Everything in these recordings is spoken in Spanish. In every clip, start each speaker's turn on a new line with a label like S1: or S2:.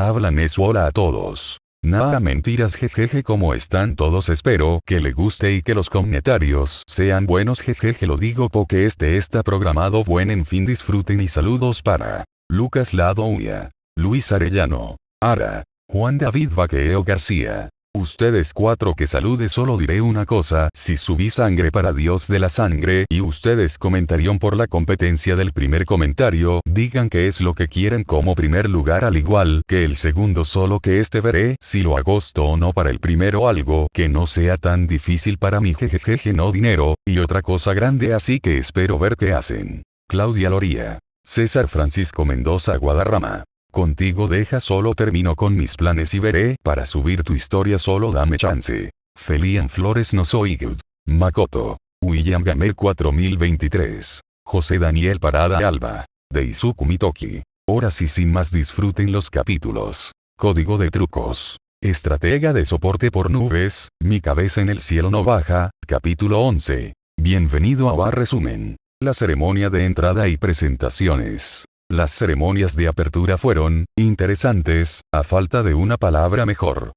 S1: Hablan eso hola a todos. Nada mentiras jejeje ¿cómo están todos? Espero que le guste y que los comentarios sean buenos jejeje lo digo porque está programado buen en fin disfruten y saludos para Lucas Lado Uña, Luis Arellano, Ara, Juan David Vaqueo García. Ustedes cuatro que salude solo diré una cosa, si subí sangre para Dios de la sangre y ustedes comentarían por la competencia del primer comentario, digan qué es lo que quieren como primer lugar al igual que el segundo solo que veré si lo agosto o no para el primero algo que no sea tan difícil para mí jejejeje no dinero, y otra cosa grande así que espero ver qué hacen. Claudia Loría. César Francisco Mendoza Guadarrama. Contigo deja solo termino con mis planes y veré para subir tu historia solo dame chance. Felian Flores no soy good. Makoto. William Gamer 4023. José Daniel Parada Alba. Deizuku Mitoki. Ahora sí sin más disfruten los capítulos. Código de trucos. Estratega de soporte por nubes, mi cabeza en el cielo no baja, capítulo 11. Bienvenido a Bar Resumen. La ceremonia de entrada y presentaciones. Las ceremonias de apertura fueron interesantes, a falta de una palabra mejor.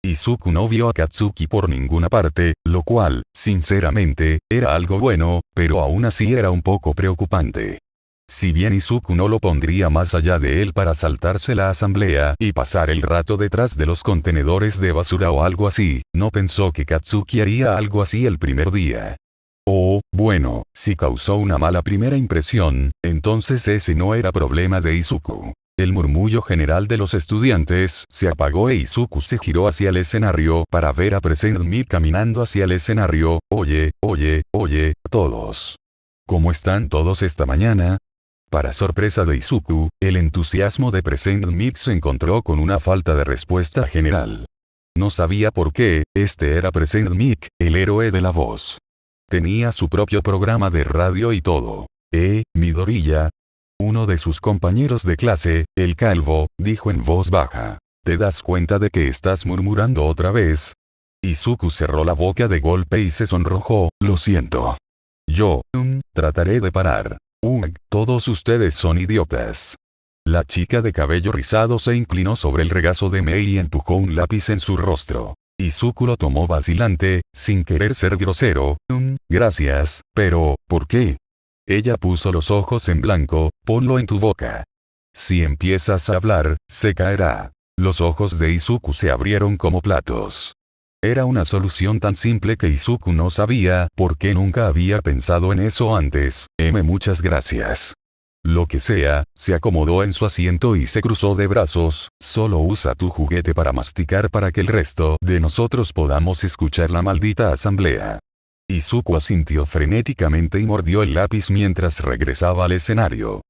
S1: Izuku no vio a Katsuki por ninguna parte, lo cual, sinceramente, era algo bueno, pero aún así era un poco preocupante. Si bien Izuku no lo pondría más allá de él para saltarse la asamblea y pasar el rato detrás de los contenedores de basura o algo así, no pensó que Katsuki haría algo así el primer día. Oh, bueno, si causó una mala primera impresión, entonces ese no era problema de Izuku. El murmullo general de los estudiantes se apagó e Izuku se giró hacia el escenario para ver a Present Mic caminando hacia el escenario. Oye, todos. ¿Cómo están todos esta mañana? Para sorpresa de Izuku, el entusiasmo de Present Mic se encontró con una falta de respuesta general. No sabía por qué, era Present Mic, el héroe de la voz. Tenía su propio programa de radio y todo. Midoriya. Uno de sus compañeros de clase, el calvo, dijo en voz baja. ¿Te das cuenta de que estás murmurando otra vez? Izuku cerró la boca de golpe y se sonrojó, lo siento. Yo, trataré de parar. Todos ustedes son idiotas. La chica de cabello rizado se inclinó sobre el regazo de Mei y empujó un lápiz en su rostro. Izuku lo tomó vacilante, sin querer ser grosero. Gracias, pero, ¿por qué? Ella puso los ojos en blanco, ponlo en tu boca. Si empiezas a hablar, se caerá. Los ojos de Izuku se abrieron como platos. Era una solución tan simple que Izuku no sabía por qué nunca había pensado en eso antes. Muchas gracias. Lo que sea, se acomodó en su asiento y se cruzó de brazos, solo usa tu juguete para masticar para que el resto de nosotros podamos escuchar la maldita asamblea. Izuku asintió frenéticamente y mordió el lápiz mientras regresaba al escenario.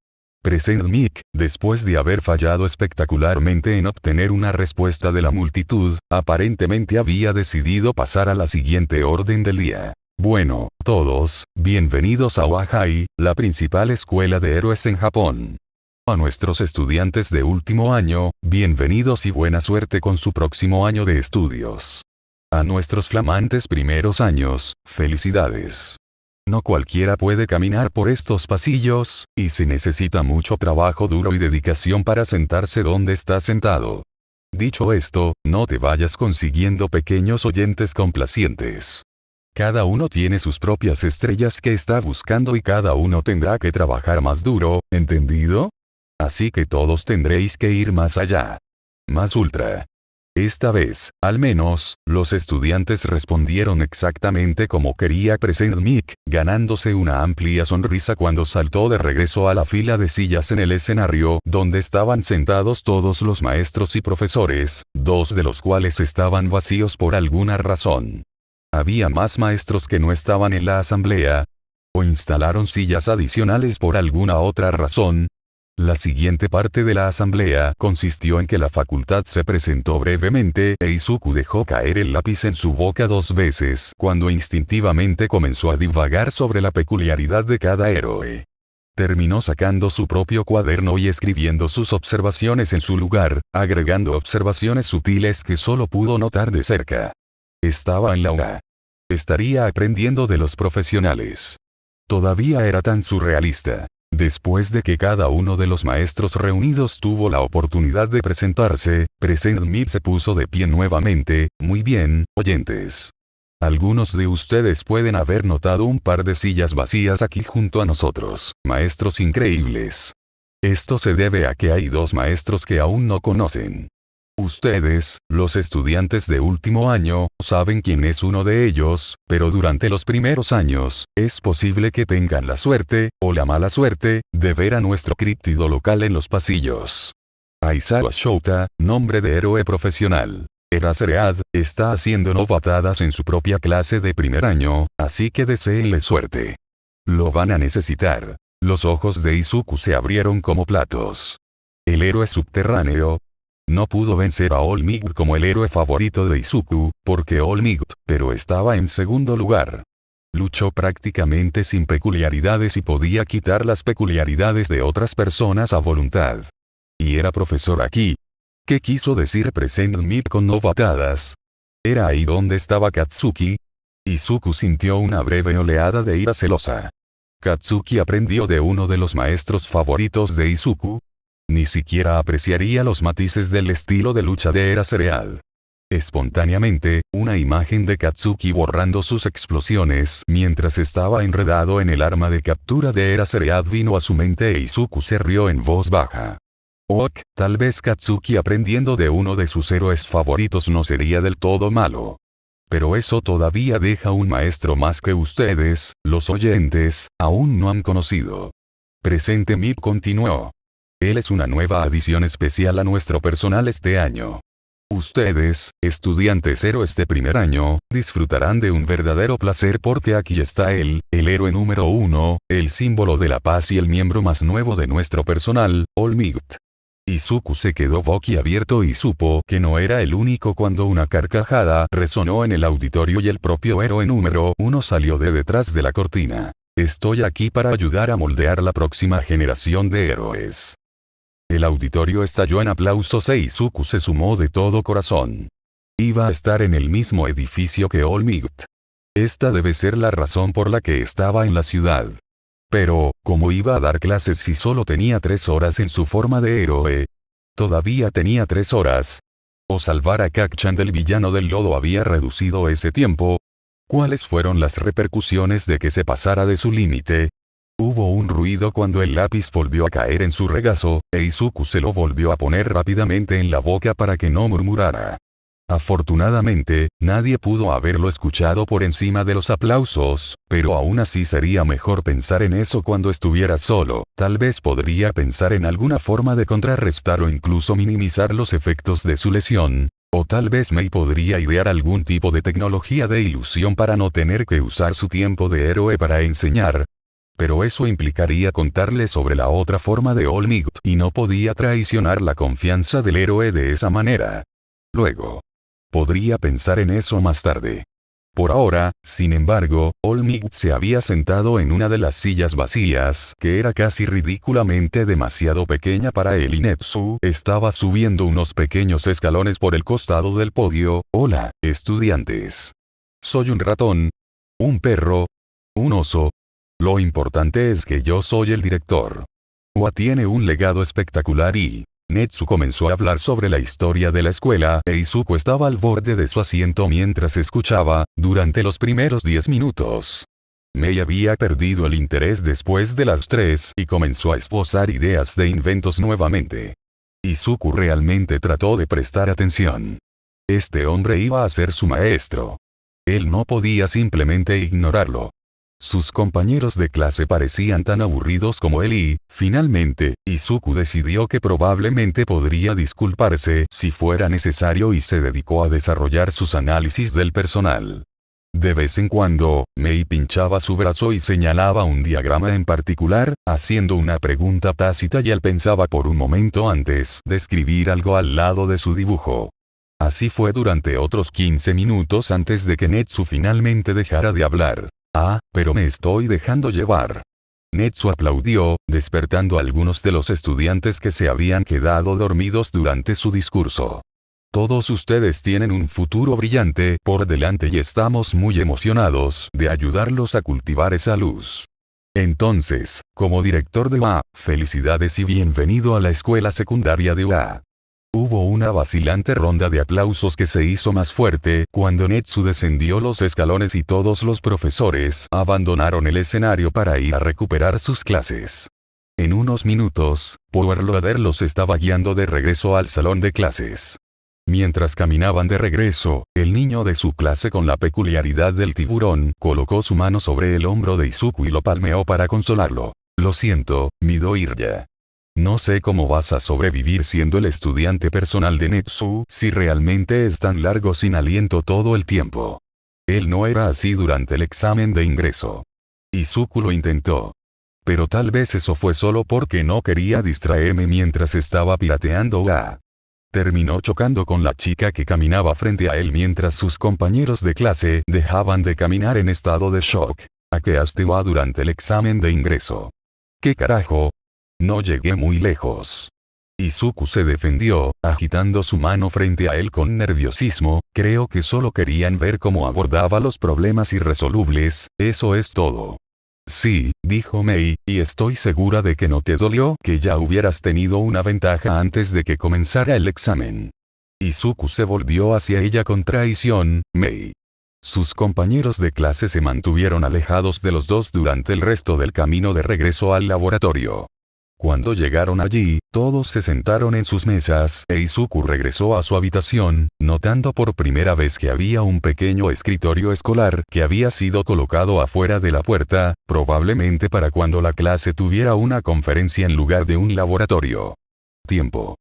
S1: Present Mic, después de haber fallado espectacularmente en obtener una respuesta de la multitud, aparentemente había decidido pasar a la siguiente orden del día. Bueno, todos, bienvenidos a Wahai, la principal escuela de héroes en Japón. A nuestros estudiantes de último año, bienvenidos y buena suerte con su próximo año de estudios. A nuestros flamantes primeros años, felicidades. No cualquiera puede caminar por estos pasillos, y se necesita mucho trabajo duro y dedicación para sentarse donde estás sentado. Dicho esto, no te vayas consiguiendo pequeños oyentes complacientes. Cada uno tiene sus propias estrellas que está buscando y cada uno tendrá que trabajar más duro, ¿entendido? Así que todos tendréis que ir más allá. Más ultra. Esta vez, al menos, los estudiantes respondieron exactamente como quería Present Mic, ganándose una amplia sonrisa cuando saltó de regreso a la fila de sillas en el escenario donde estaban sentados todos los maestros y profesores, dos de los cuales estaban vacíos por alguna razón. Había más maestros que no estaban en la asamblea, o instalaron sillas adicionales por alguna otra razón. La siguiente parte de la asamblea consistió en que la facultad se presentó brevemente e Izuku dejó caer el lápiz en su boca 2 veces cuando instintivamente comenzó a divagar sobre la peculiaridad de cada héroe. Terminó sacando su propio cuaderno y escribiendo sus observaciones en su lugar, agregando observaciones sutiles que solo pudo notar de cerca. Estaba en la UA. Estaría aprendiendo de los profesionales. Todavía era tan surrealista. Después de que cada uno de los maestros reunidos tuvo la oportunidad de presentarse, Present se puso de pie nuevamente. Muy bien, oyentes. Algunos de ustedes pueden haber notado un par de sillas vacías aquí junto a nosotros, maestros increíbles. Esto se debe a que hay dos maestros que aún no conocen. Ustedes, los estudiantes de último año, saben quién es uno de ellos, pero durante los primeros años, es posible que tengan la suerte, o la mala suerte, de ver a nuestro críptido local en los pasillos. Aizawa Shouta, nombre de héroe profesional. Eraserhead, está haciendo novatadas en su propia clase de primer año, así que deséenle suerte. Lo van a necesitar. Los ojos de Izuku se abrieron como platos. El héroe subterráneo no pudo vencer a All Might como el héroe favorito de Izuku, porque All Might, pero estaba en segundo lugar. Luchó prácticamente sin peculiaridades y podía quitar las peculiaridades de otras personas a voluntad. Y era profesor aquí. ¿Qué quiso decir Present Might con novatadas? ¿Era ahí donde estaba Katsuki? Izuku sintió una breve oleada de ira celosa. Katsuki aprendió de uno de los maestros favoritos de Izuku. Ni siquiera apreciaría los matices del estilo de lucha de Eraserhead. Espontáneamente, una imagen de Katsuki borrando sus explosiones mientras estaba enredado en el arma de captura de Eraserhead vino a su mente e Izuku se rió en voz baja. Ok, tal vez Katsuki aprendiendo de uno de sus héroes favoritos no sería del todo malo. Pero eso todavía deja un maestro más que ustedes, los oyentes, aún no han conocido. Present Might continuó. Él es una nueva adición especial a nuestro personal este año. Ustedes, estudiantes héroes de primer año, disfrutarán de un verdadero placer porque aquí está él, el héroe número 1, el símbolo de la paz y el miembro más nuevo de nuestro personal, All Might. Izuku se quedó boquiabierto y supo que no era el único cuando una carcajada resonó en el auditorio y el propio héroe número 1 salió de detrás de la cortina. Estoy aquí para ayudar a moldear la próxima generación de héroes. El auditorio estalló en aplausos e Izuku se sumó de todo corazón. Iba a estar en el mismo edificio que All Might. Esta debe ser la razón por la que estaba en la ciudad. Pero, ¿cómo iba a dar clases si solo tenía 3 horas en su forma de héroe? Todavía tenía 3 horas. ¿O salvar a Kacchan del villano del lodo había reducido ese tiempo? ¿Cuáles fueron las repercusiones de que se pasara de su límite? Hubo un ruido cuando el lápiz volvió a caer en su regazo, e Izuku se lo volvió a poner rápidamente en la boca para que no murmurara. Afortunadamente, nadie pudo haberlo escuchado por encima de los aplausos, pero aún así sería mejor pensar en eso cuando estuviera solo. Tal vez podría pensar en alguna forma de contrarrestar o incluso minimizar los efectos de su lesión. O tal vez Mei podría idear algún tipo de tecnología de ilusión para no tener que usar su tiempo de héroe para enseñar. Pero eso implicaría contarle sobre la otra forma de All Might y no podía traicionar la confianza del héroe de esa manera. Luego. Podría pensar en eso más tarde. Por ahora, sin embargo, All Might se había sentado en una de las sillas vacías, que era casi ridículamente demasiado pequeña para él y Netsu estaba subiendo unos pequeños escalones por el costado del podio. Hola, estudiantes. Soy un ratón. Un perro. Un oso. Lo importante es que yo soy el director. Ua tiene un legado espectacular y... Netsu comenzó a hablar sobre la historia de la escuela e Izuku estaba al borde de su asiento mientras escuchaba, durante los primeros 10 minutos. Mei había perdido el interés después de las 3 y comenzó a esbozar ideas de inventos nuevamente. Izuku realmente trató de prestar atención. Este hombre iba a ser su maestro. Él no podía simplemente ignorarlo. Sus compañeros de clase parecían tan aburridos como él y, finalmente, Izuku decidió que probablemente podría disculparse si fuera necesario y se dedicó a desarrollar sus análisis del personal. De vez en cuando, Mei pinchaba su brazo y señalaba un diagrama en particular, haciendo una pregunta tácita y él pensaba por un momento antes de escribir algo al lado de su dibujo. Así fue durante otros 15 minutos antes de que Netsu finalmente dejara de hablar. Ah, pero me estoy dejando llevar. Netsu aplaudió, despertando a algunos de los estudiantes que se habían quedado dormidos durante su discurso. Todos ustedes tienen un futuro brillante por delante y estamos muy emocionados de ayudarlos a cultivar esa luz. Entonces, como director de UA, felicidades y bienvenido a la escuela secundaria de UA. Hubo una vacilante ronda de aplausos que se hizo más fuerte cuando Netsu descendió los escalones y todos los profesores abandonaron el escenario para ir a recuperar sus clases. En unos minutos, Power Loader los estaba guiando de regreso al salón de clases. Mientras caminaban de regreso, el niño de su clase con la peculiaridad del tiburón colocó su mano sobre el hombro de Izuku y lo palmeó para consolarlo. Lo siento, Midoriya. No sé cómo vas a sobrevivir siendo el estudiante personal de Netsu si realmente es tan largo sin aliento todo el tiempo. Él no era así durante el examen de ingreso. Izuku lo intentó. Pero tal vez eso fue solo porque no quería distraerme mientras estaba pirateando UA. Terminó chocando con la chica que caminaba frente a él mientras sus compañeros de clase dejaban de caminar en estado de shock. Hackeaste UA durante el examen de ingreso. ¿Qué carajo? No llegué muy lejos. Izuku se defendió, agitando su mano frente a él con nerviosismo. Creo que solo querían ver cómo abordaba los problemas irresolubles, eso es todo. Sí, dijo Mei, y estoy segura de que no te dolió que ya hubieras tenido una ventaja antes de que comenzara el examen. Izuku se volvió hacia ella con traición. Mei. Sus compañeros de clase se mantuvieron alejados de los dos durante el resto del camino de regreso al laboratorio. Cuando llegaron allí, todos se sentaron en sus mesas e Izuku regresó a su habitación, notando por primera vez que había un pequeño escritorio escolar que había sido colocado afuera de la puerta, probablemente para cuando la clase tuviera una conferencia en lugar de un laboratorio. Tiempo.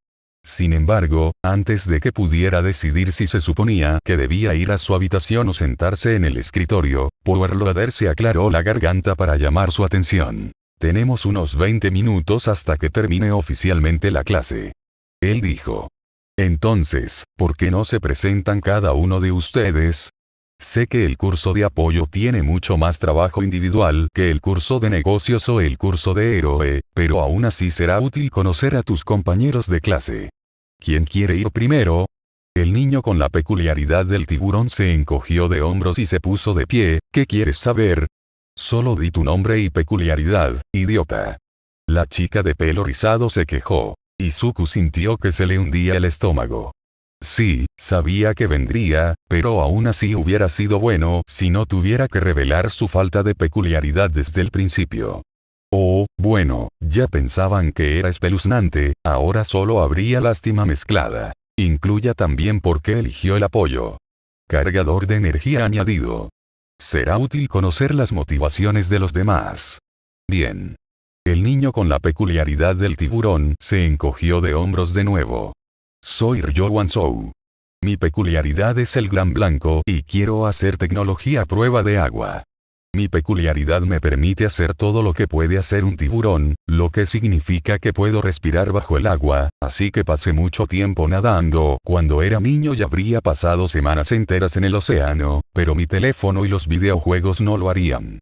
S1: Sin embargo, antes de que pudiera decidir si se suponía que debía ir a su habitación o sentarse en el escritorio, Power Loader se aclaró la garganta para llamar su atención. Tenemos unos 20 minutos hasta que termine oficialmente la clase. Él dijo. Entonces, ¿por qué no se presentan cada uno de ustedes? Sé que el curso de apoyo tiene mucho más trabajo individual que el curso de negocios o el curso de héroe, pero aún así será útil conocer a tus compañeros de clase. ¿Quién quiere ir primero? El niño con la peculiaridad del tiburón se encogió de hombros y se puso de pie. ¿Qué quieres saber? Solo di tu nombre y peculiaridad, idiota. La chica de pelo rizado se quejó. Izuku sintió que se le hundía el estómago. Sí, sabía que vendría, pero aún así hubiera sido bueno si no tuviera que revelar su falta de peculiaridad desde el principio. Oh, bueno, ya pensaban que era espeluznante, ahora solo habría lástima mezclada. Incluya también por qué eligió el apoyo. Cargador de energía añadido. Será útil conocer las motivaciones de los demás. Bien. El niño con la peculiaridad del tiburón se encogió de hombros de nuevo. Soy Ryo Wansou. Mi peculiaridad es el gran blanco y quiero hacer tecnología a prueba de agua. Mi peculiaridad me permite hacer todo lo que puede hacer un tiburón, lo que significa que puedo respirar bajo el agua, así que pasé mucho tiempo nadando. Cuando era niño ya habría pasado semanas enteras en el océano, pero mi teléfono y los videojuegos no lo harían.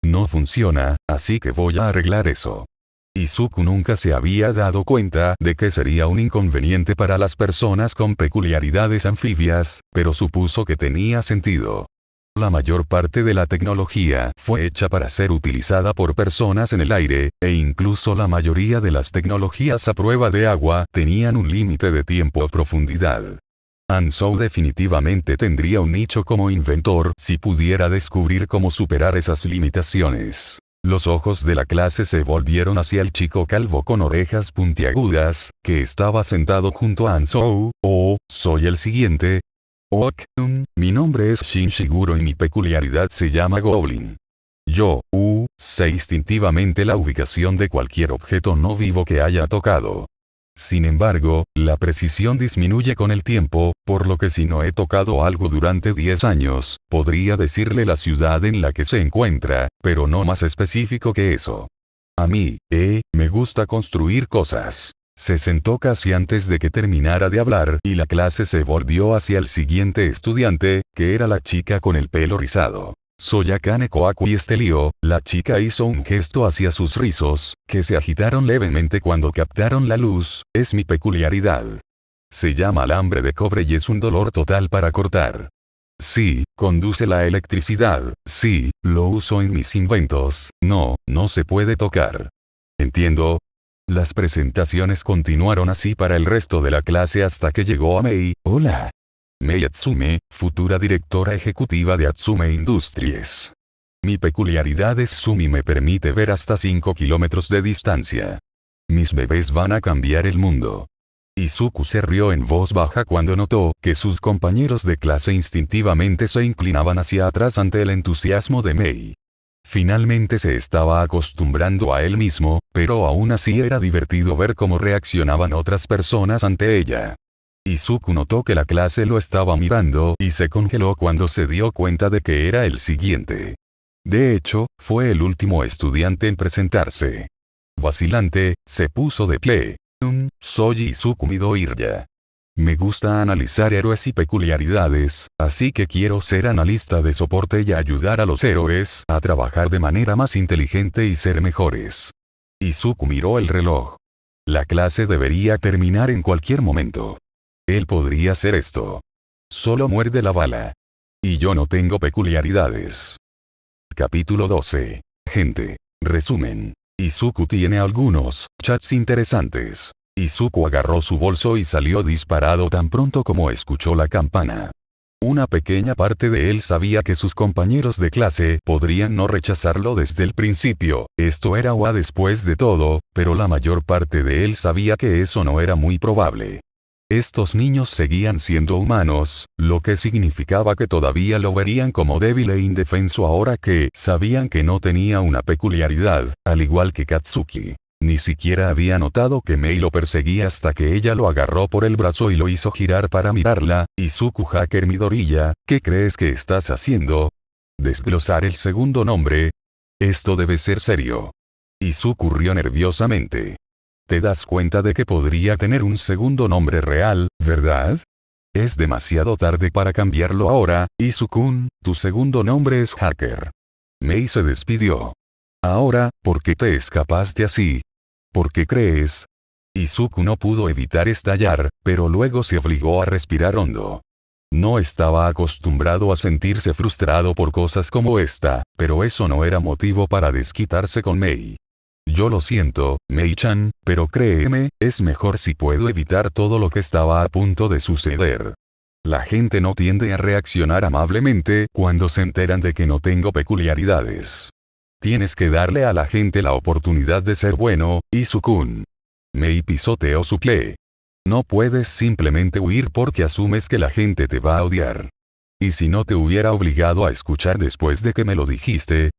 S1: No funciona, así que voy a arreglar eso. Izuku nunca se había dado cuenta de que sería un inconveniente para las personas con peculiaridades anfibias, pero supuso que tenía sentido. La mayor parte de la tecnología fue hecha para ser utilizada por personas en el aire, e incluso la mayoría de las tecnologías a prueba de agua tenían un límite de tiempo o profundidad. Ansou definitivamente tendría un nicho como inventor si pudiera descubrir cómo superar esas limitaciones. Los ojos de la clase se volvieron hacia el chico calvo con orejas puntiagudas, que estaba sentado junto a Ansou. Oh, soy el siguiente. Ok, mi nombre es Shin Shiguro y mi peculiaridad se llama Goblin. Yo, sé instintivamente la ubicación de cualquier objeto no vivo que haya tocado. Sin embargo, la precisión disminuye con el tiempo, por lo que si no he tocado algo durante 10 años, podría decirle la ciudad en la que se encuentra, pero no más específico que eso. A mí, me gusta construir cosas. Se sentó casi antes de que terminara de hablar y la clase se volvió hacia el siguiente estudiante, que era la chica con el pelo rizado. Soy Akane Koaku Estelio. La chica hizo un gesto hacia sus rizos, que se agitaron levemente cuando captaron la luz. Es mi peculiaridad. Se llama alambre de cobre y es un dolor total para cortar. Sí, conduce la electricidad, sí, lo uso en mis inventos, no, no se puede tocar. Entiendo. Las presentaciones continuaron así para el resto de la clase hasta que llegó a Mei. Hola. Mei Atsume, futura directora ejecutiva de Atsume Industries. Mi peculiaridad es Sumi me permite ver hasta 5 kilómetros de distancia. Mis bebés van a cambiar el mundo. Izuku se rió en voz baja cuando notó que sus compañeros de clase instintivamente se inclinaban hacia atrás ante el entusiasmo de Mei. Finalmente se estaba acostumbrando a él mismo, pero aún así era divertido ver cómo reaccionaban otras personas ante ella. Izuku notó que la clase lo estaba mirando y se congeló cuando se dio cuenta de que era el siguiente. De hecho, fue el último estudiante en presentarse. Vacilante, se puso de pie. Soy Izuku Midoriya. Me gusta analizar héroes y peculiaridades, así que quiero ser analista de soporte y ayudar a los héroes a trabajar de manera más inteligente y ser mejores. Izuku miró el reloj. La clase debería terminar en cualquier momento. Él podría hacer esto. Solo muerde la bala. Y yo no tengo peculiaridades. Capítulo 12. Gente. Resumen. Izuku tiene algunos chats interesantes. Izuku agarró su bolso y salió disparado tan pronto como escuchó la campana. Una pequeña parte de él sabía que sus compañeros de clase podrían no rechazarlo desde el principio, esto era OA después de todo, pero la mayor parte de él sabía que eso no era muy probable. Estos niños seguían siendo humanos, lo que significaba que todavía lo verían como débil e indefenso ahora que sabían que no tenía una peculiaridad, al igual que Katsuki. Ni siquiera había notado que Mei lo perseguía hasta que ella lo agarró por el brazo y lo hizo girar para mirarla. Izuku Hacker Midoriya, ¿qué crees que estás haciendo? ¿Desglosar el segundo nombre? Esto debe ser serio. Izuku rió nerviosamente. Te das cuenta de que podría tener un segundo nombre real, ¿verdad? Es demasiado tarde para cambiarlo ahora, Izuku-kun, tu segundo nombre es Hacker. Mei se despidió. Ahora, ¿por qué te escapaste así? ¿Por qué crees? Izuku no pudo evitar estallar, pero luego se obligó a respirar hondo. No estaba acostumbrado a sentirse frustrado por cosas como esta, pero eso no era motivo para desquitarse con Mei. Yo lo siento, Mei-chan, pero créeme, es mejor si puedo evitar todo lo que estaba a punto de suceder. La gente no tiende a reaccionar amablemente cuando se enteran de que no tengo peculiaridades. Tienes que darle a la gente la oportunidad de ser bueno, Izuku-kun. Mei pisoteó su pie. No puedes simplemente huir porque asumes que la gente te va a odiar. Y si no te hubiera obligado a escuchar después de que me lo dijiste,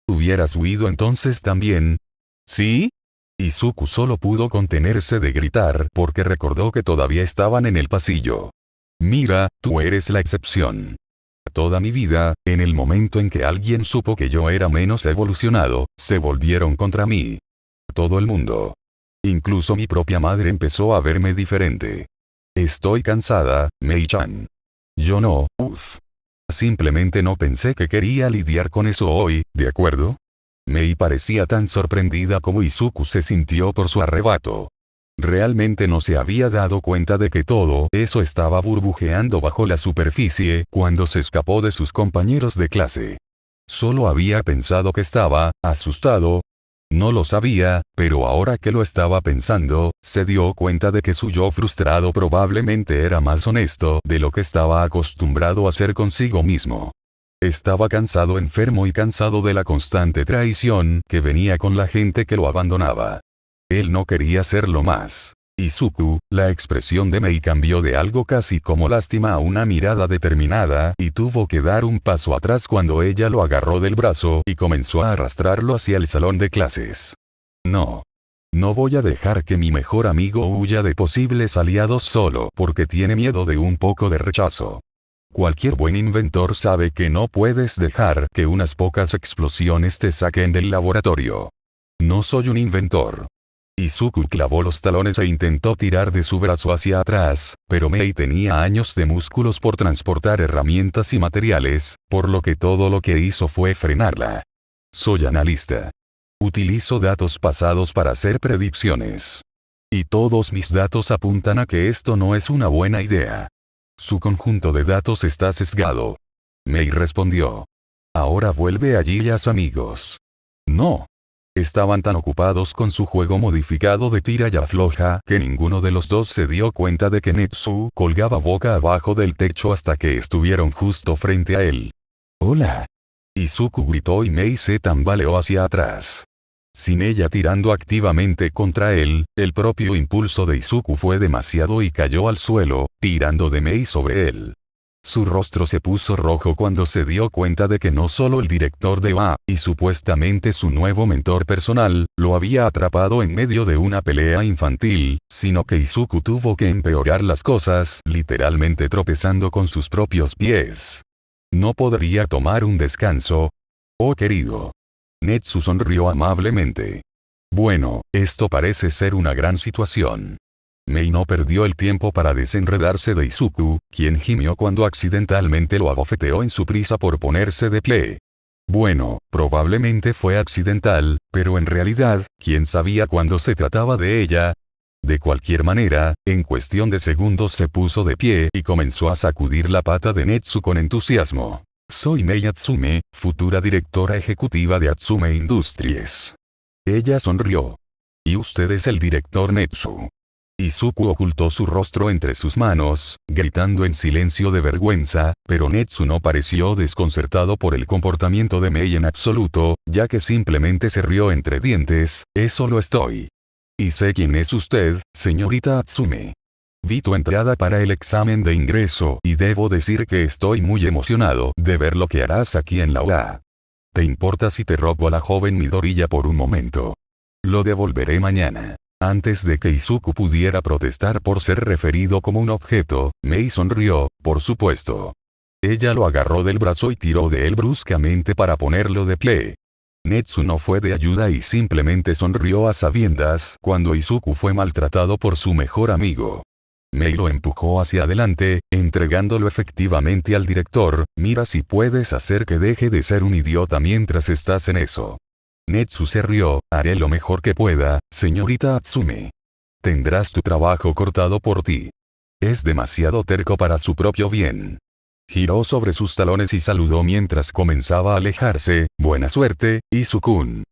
S1: ¿hubieras huido entonces también? ¿Sí? Izuku solo pudo contenerse de gritar porque recordó que todavía estaban en el pasillo. Mira, tú eres la excepción. Toda mi vida, en el momento en que alguien supo que yo era menos evolucionado, se volvieron contra mí. Todo el mundo. Incluso mi propia madre empezó a verme diferente. Estoy cansada, Mei-chan. Yo no, Simplemente no pensé que quería lidiar con eso hoy, ¿de acuerdo? Mei parecía tan sorprendida como Izuku se sintió por su arrebato. Realmente no se había dado cuenta de que todo eso estaba burbujeando bajo la superficie cuando se escapó de sus compañeros de clase. Solo había pensado que estaba asustado. No lo sabía, pero ahora que lo estaba pensando, se dio cuenta de que su yo frustrado probablemente era más honesto de lo que estaba acostumbrado a ser consigo mismo. Estaba cansado, enfermo y cansado de la constante traición que venía con la gente que lo abandonaba. Él no quería serlo más. Izuku, la expresión de Mei cambió de algo casi como lástima a una mirada determinada y tuvo que dar un paso atrás cuando ella lo agarró del brazo y comenzó a arrastrarlo hacia el salón de clases. No. No voy a dejar que mi mejor amigo huya de posibles aliados solo porque tiene miedo de un poco de rechazo. Cualquier buen inventor sabe que no puedes dejar que unas pocas explosiones te saquen del laboratorio. No soy un inventor. Izuku clavó los talones e intentó tirar de su brazo hacia atrás, pero Mei tenía años de músculos por transportar herramientas y materiales, por lo que todo lo que hizo fue frenarla. Soy analista. Utilizo datos pasados para hacer predicciones. Y todos mis datos apuntan a que esto no es una buena idea. Su conjunto de datos está sesgado. Mei respondió. Ahora vuelve allí y haz amigos. No. Estaban tan ocupados con su juego modificado de tira y afloja que ninguno de los dos se dio cuenta de que Netsu colgaba boca abajo del techo hasta que estuvieron justo frente a él. ¡Hola! Izuku gritó y Mei se tambaleó hacia atrás. Sin ella tirando activamente contra él, el propio impulso de Izuku fue demasiado y cayó al suelo, tirando de Mei sobre él. Su rostro se puso rojo cuando se dio cuenta de que no solo el director de OA, y supuestamente su nuevo mentor personal, lo había atrapado en medio de una pelea infantil, sino que Izuku tuvo que empeorar las cosas, literalmente tropezando con sus propios pies. ¿No podría tomar un descanso? Oh querido. Netsu sonrió amablemente. Bueno, esto parece ser una gran situación. Mei no perdió el tiempo para desenredarse de Izuku, quien gimió cuando accidentalmente lo abofeteó en su prisa por ponerse de pie. Bueno, probablemente fue accidental, pero en realidad, ¿quién sabía cuándo se trataba de ella? De cualquier manera, en cuestión de segundos se puso de pie y comenzó a sacudir la pata de Netsu con entusiasmo. Soy Mei Atsume, futura directora ejecutiva de Atsume Industries. Ella sonrió. Y usted es el director Netsu. Izuku ocultó su rostro entre sus manos, gritando en silencio de vergüenza, pero Netsu no pareció desconcertado por el comportamiento de Mei en absoluto, ya que simplemente se rió entre dientes. Eso lo estoy. Y sé quién es usted, señorita Atsume. Vi tu entrada para el examen de ingreso y debo decir que estoy muy emocionado de ver lo que harás aquí en la UA. ¿Te importa si te robo a la joven Midoriya por un momento? Lo devolveré mañana. Antes de que Izuku pudiera protestar por ser referido como un objeto, Mei sonrió, por supuesto. Ella lo agarró del brazo y tiró de él bruscamente para ponerlo de pie. Netsu no fue de ayuda y simplemente sonrió a sabiendas cuando Izuku fue maltratado por su mejor amigo. Mei lo empujó hacia adelante, entregándolo efectivamente al director. Mira si puedes hacer que deje de ser un idiota mientras estás en eso. Netsu se rió, haré lo mejor que pueda, señorita Atsume. Tendrás tu trabajo cortado por ti. Es demasiado terco para su propio bien. Giró sobre sus talones y saludó mientras comenzaba a alejarse. Buena suerte, Izuku-kun.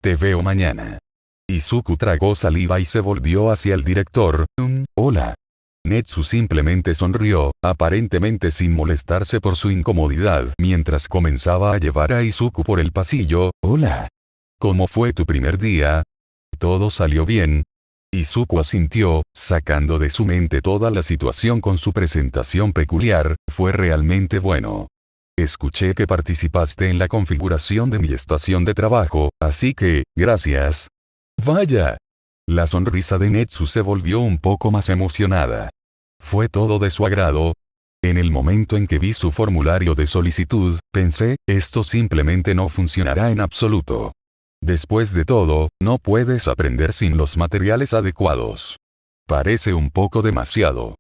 S1: Te veo mañana. Izuku tragó saliva y se volvió hacia el director. Hola. Netsu simplemente sonrió, aparentemente sin molestarse por su incomodidad mientras comenzaba a llevar a Izuku por el pasillo. Hola. ¿Cómo fue tu primer día? ¿Todo salió bien? Izuku asintió, sacando de su mente toda la situación con su presentación peculiar. Fue realmente bueno. Escuché que participaste en la configuración de mi estación de trabajo, así que, gracias. Vaya. La sonrisa de Netsu se volvió un poco más emocionada. Fue todo de su agrado. En el momento en que vi su formulario de solicitud, pensé, esto simplemente no funcionará en absoluto. Después de todo, no puedes aprender sin los materiales adecuados. Parece un poco demasiado.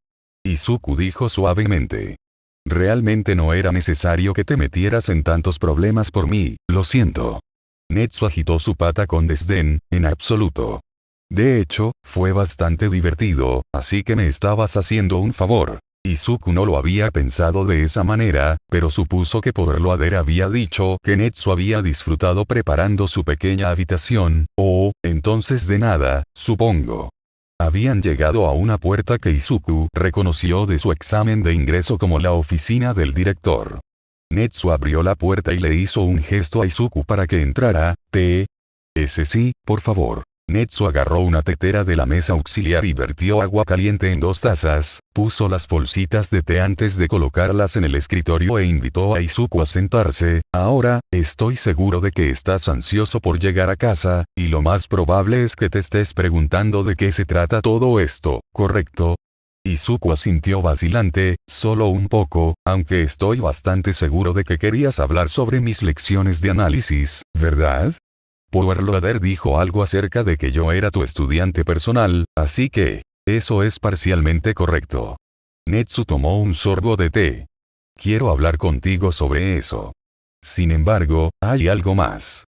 S1: Izuku dijo suavemente. Realmente no era necesario que te metieras en tantos problemas por mí, lo siento. Netsu agitó su pata con desdén, en absoluto. De hecho, fue bastante divertido, así que me estabas haciendo un favor. Izuku no lo había pensado de esa manera, pero supuso que por lo había dicho que Netsu había disfrutado preparando su pequeña habitación. Entonces de nada, supongo. Habían llegado a una puerta que Izuku reconoció de su examen de ingreso como la oficina del director. Netsu abrió la puerta y le hizo un gesto a Izuku para que entrara. Ese sí, por favor. Netsu agarró una tetera de la mesa auxiliar y vertió agua caliente en 2 tazas, puso las bolsitas de té antes de colocarlas en el escritorio e invitó a Izuku a sentarse. Ahora, estoy seguro de que estás ansioso por llegar a casa, y lo más probable es que te estés preguntando de qué se trata todo esto, ¿correcto? Izuku asintió vacilante, solo un poco, aunque estoy bastante seguro de que querías hablar sobre mis lecciones de análisis, ¿verdad? Powerloader dijo algo acerca de que yo era tu estudiante personal, así que, eso es parcialmente correcto. Netsu tomó un sorbo de té. Quiero hablar contigo sobre eso. Sin embargo, hay algo más.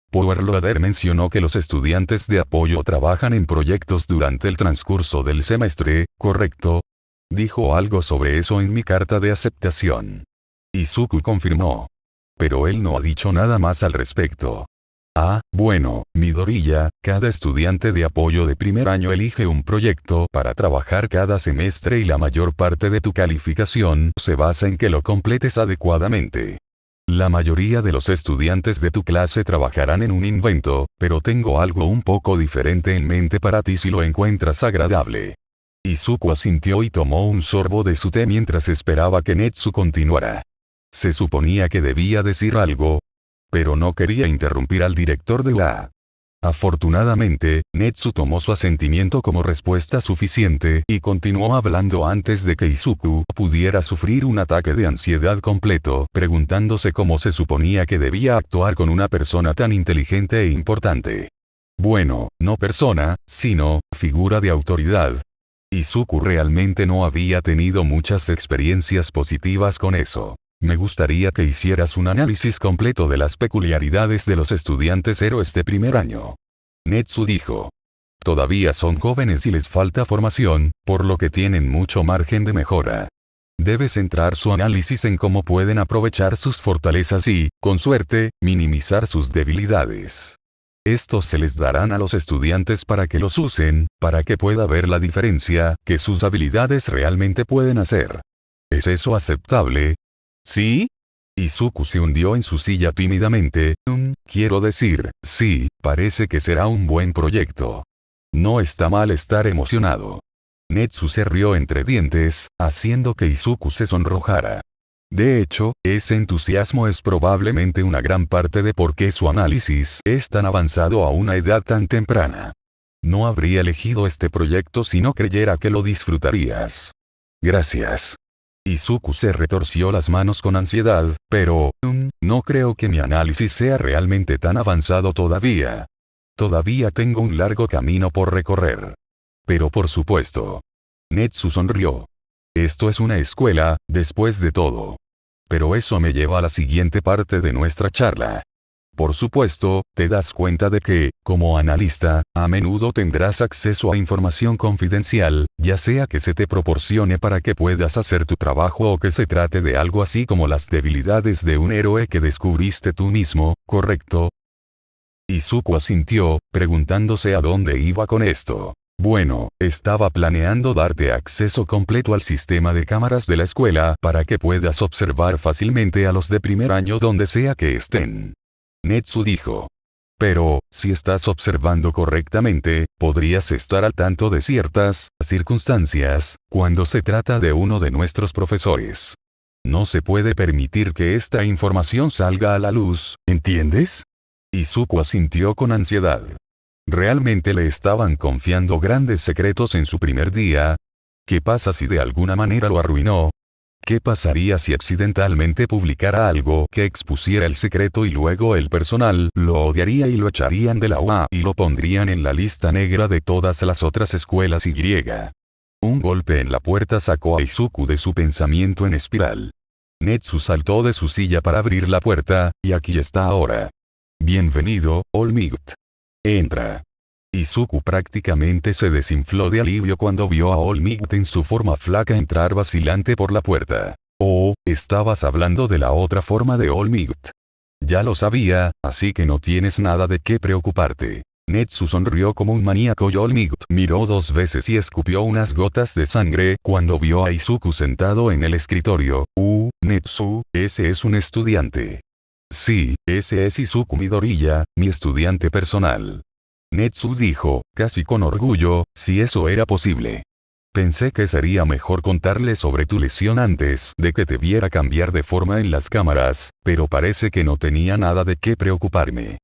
S1: Powerloader mencionó que los estudiantes de apoyo trabajan en proyectos durante el transcurso del semestre, ¿correcto? Dijo algo sobre eso en mi carta de aceptación. Izuku confirmó. Pero él no ha dicho nada más al respecto. Ah, bueno, Midoriya, cada estudiante de apoyo de primer año elige un proyecto para trabajar cada semestre y la mayor parte de tu calificación se basa en que lo completes adecuadamente. La mayoría de los estudiantes de tu clase trabajarán en un invento, pero tengo algo un poco diferente en mente para ti si lo encuentras agradable. Izuku asintió y tomó un sorbo de su té mientras esperaba que Netsu continuara. Se suponía que debía decir algo, pero no quería interrumpir al director de la. Afortunadamente, Netsu tomó su asentimiento como respuesta suficiente y continuó hablando antes de que Izuku pudiera sufrir un ataque de ansiedad completo, preguntándose cómo se suponía que debía actuar con una persona tan inteligente e importante. Bueno, no persona, sino figura de autoridad. Izuku realmente no había tenido muchas experiencias positivas con eso. Me gustaría que hicieras un análisis completo de las peculiaridades de los estudiantes héroes de primer año. Netsu dijo. Todavía son jóvenes y les falta formación, por lo que tienen mucho margen de mejora. Debe centrar su análisis en cómo pueden aprovechar sus fortalezas y, con suerte, minimizar sus debilidades. Estos se les darán a los estudiantes para que los usen, para que pueda ver la diferencia que sus habilidades realmente pueden hacer. ¿Es eso aceptable? ¿Sí? Izuku se hundió en su silla tímidamente. Quiero decir, sí, parece que será un buen proyecto. No está mal estar emocionado. Netsu se rió entre dientes, haciendo que Izuku se sonrojara. De hecho, ese entusiasmo es probablemente una gran parte de por qué su análisis es tan avanzado a una edad tan temprana. No habría elegido este proyecto si no creyera que lo disfrutarías. Gracias. Izuku se retorció las manos con ansiedad, pero, no creo que mi análisis sea realmente tan avanzado todavía. Todavía tengo un largo camino por recorrer. Pero por supuesto. Netsu sonrió. Esto es una escuela, después de todo. Pero eso me lleva a la siguiente parte de nuestra charla. Por supuesto, te das cuenta de que, como analista, a menudo tendrás acceso a información confidencial, ya sea que se te proporcione para que puedas hacer tu trabajo o que se trate de algo así como las debilidades de un héroe que descubriste tú mismo, ¿correcto? Izuku asintió, preguntándose a dónde iba con esto. Bueno, estaba planeando darte acceso completo al sistema de cámaras de la escuela para que puedas observar fácilmente a los de primer año donde sea que estén. Netsu dijo. Pero, si estás observando correctamente, podrías estar al tanto de ciertas circunstancias, cuando se trata de uno de nuestros profesores. No se puede permitir que esta información salga a la luz, ¿entiendes? Izuku asintió con ansiedad. ¿Realmente le estaban confiando grandes secretos en su primer día? ¿Qué pasa si de alguna manera lo arruinó? ¿Qué pasaría si accidentalmente publicara algo que expusiera el secreto y luego el personal lo odiaría y lo echarían de la UA y lo pondrían en la lista negra de todas las otras escuelas y? Un golpe en la puerta sacó a Izuku de su pensamiento en espiral. Netsu saltó de su silla para abrir la puerta, y aquí está ahora. Bienvenido, All Might. Entra. Izuku prácticamente se desinfló de alivio cuando vio a All Might en su forma flaca entrar vacilante por la puerta. Oh, estabas hablando de la otra forma de All Might. Ya lo sabía, así que no tienes nada de qué preocuparte. Netsu sonrió como un maníaco y All Might miró 2 veces y escupió unas gotas de sangre cuando vio a Izuku sentado en el escritorio. Netsu, ese es un estudiante. Sí, ese es Izuku Midoriya, mi estudiante personal. Netsu dijo, casi con orgullo, si eso era posible. Pensé que sería mejor contarle sobre tu lesión antes de que te viera cambiar de forma en las cámaras, pero parece que no tenía nada de qué preocuparme.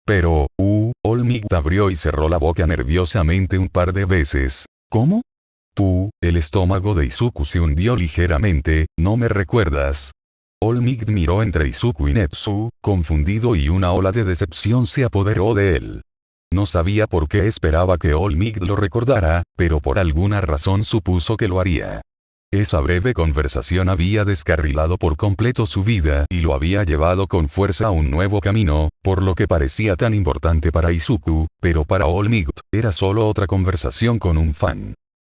S1: Pero, All Might abrió y cerró la boca nerviosamente un par de veces. ¿Cómo? El estómago de Izuku se hundió ligeramente, ¿no me recuerdas? All Might miró entre Izuku y Netsu, confundido, y una ola de decepción se apoderó de él. No sabía por qué esperaba que All Might lo recordara, pero por alguna razón supuso que lo haría. Esa breve conversación había descarrilado por completo su vida y lo había llevado con fuerza a un nuevo camino, por lo que parecía tan importante para Izuku, pero para All Might era solo otra conversación con un fan.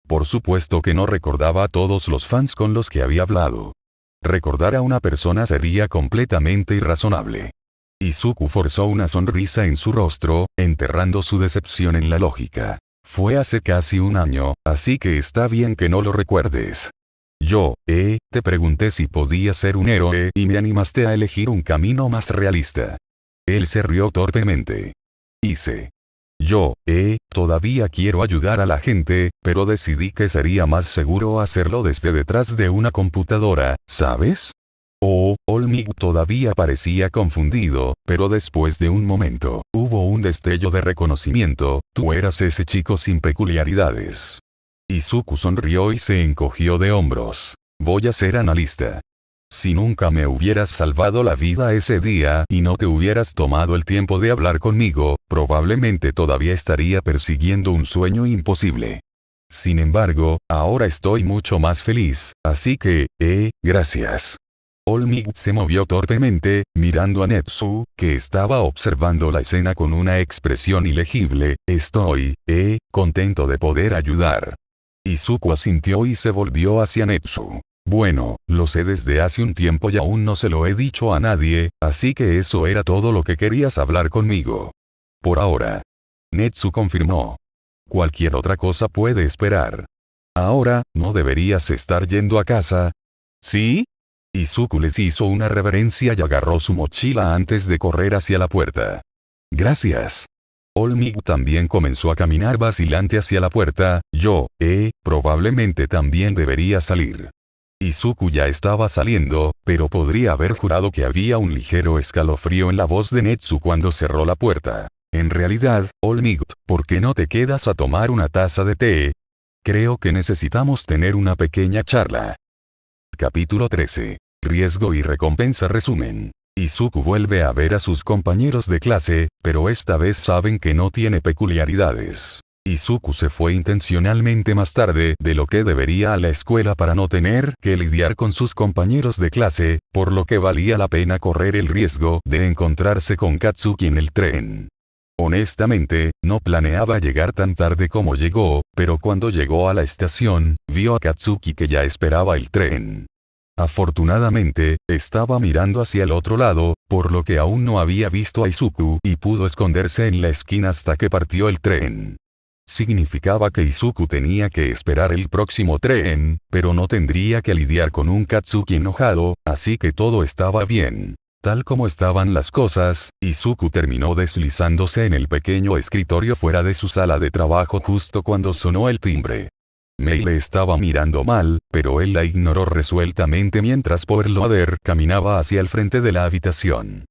S1: Por supuesto que no recordaba a todos los fans con los que había hablado. recordar a una persona sería completamente irrazonable. Izuku forzó una sonrisa en su rostro, enterrando su decepción en la lógica. Fue hace casi un año, así que está bien que no lo recuerdes. Yo, te pregunté si podía ser un héroe y me animaste a elegir un camino más realista. Él se rió torpemente. Yo, todavía quiero ayudar a la gente, pero decidí que sería más seguro hacerlo desde detrás de una computadora, ¿sabes? All Might todavía parecía confundido, pero después de un momento, hubo un destello de reconocimiento. Tú eras ese chico sin peculiaridades. Izuku sonrió y se encogió de hombros. Voy a ser analista. Si nunca me hubieras salvado la vida ese día y no te hubieras tomado el tiempo de hablar conmigo, probablemente todavía estaría persiguiendo un sueño imposible. Sin embargo, ahora estoy mucho más feliz, así que, gracias. All Might se movió torpemente, mirando a Netsu, que estaba observando la escena con una expresión ilegible. Estoy, contento de poder ayudar. Izuku asintió y se volvió hacia Netsu. Bueno, lo sé desde hace un tiempo y aún no se lo he dicho a nadie, así que eso era todo lo que querías hablar conmigo. Por ahora. Netsu confirmó. Cualquier otra cosa puede esperar. Ahora, ¿no deberías estar yendo a casa? ¿Sí? Izuku les hizo una reverencia y agarró su mochila antes de correr hacia la puerta. Gracias. All Might también comenzó a caminar vacilante hacia la puerta. Yo, probablemente también debería salir. Izuku ya estaba saliendo, pero podría haber jurado que había un ligero escalofrío en la voz de Netsu cuando cerró la puerta. En realidad, All Might, ¿por qué no te quedas a tomar una taza de té? Creo que necesitamos tener una pequeña charla. Capítulo 13. Riesgo y recompensa resumen. Izuku vuelve a ver a sus compañeros de clase, pero esta vez saben que no tiene peculiaridades. Izuku se fue intencionalmente más tarde de lo que debería a la escuela para no tener que lidiar con sus compañeros de clase, por lo que valía la pena correr el riesgo de encontrarse con Katsuki en el tren. Honestamente, no planeaba llegar tan tarde como llegó, pero cuando llegó a la estación, vio a Katsuki que ya esperaba el tren. Afortunadamente, estaba mirando hacia el otro lado, por lo que aún no había visto a Izuku y pudo esconderse en la esquina hasta que partió el tren. Significaba que Izuku tenía que esperar el próximo tren, pero no tendría que lidiar con un Katsuki enojado, así que todo estaba bien. Tal como estaban las cosas, Izuku terminó deslizándose en el pequeño escritorio fuera de su sala de trabajo justo cuando sonó el timbre. Mei le estaba mirando mal, pero él la ignoró resueltamente mientras Powerloader caminaba hacia el frente de la habitación.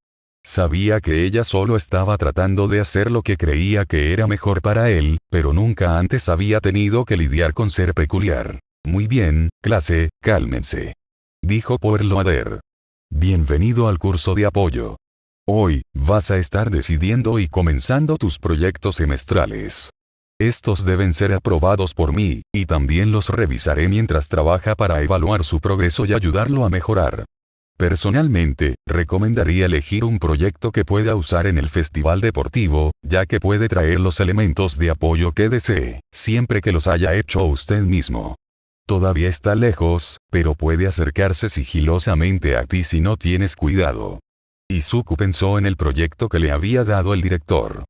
S1: Sabía que ella solo estaba tratando de hacer lo que creía que era mejor para él, pero nunca antes había tenido que lidiar con ser peculiar. Muy bien, clase, cálmense. Dijo Powerloader. Bienvenido al curso de apoyo. Hoy, vas a estar decidiendo y comenzando tus proyectos semestrales. Estos deben ser aprobados por mí, y también los revisaré mientras trabaja para evaluar su progreso y ayudarlo a mejorar. Personalmente, recomendaría elegir un proyecto que pueda usar en el festival deportivo, ya que puede traer los elementos de apoyo que desee, siempre que los haya hecho usted mismo. Todavía está lejos, pero puede acercarse sigilosamente a ti si no tienes cuidado. Izuku pensó en el proyecto que le había dado el director.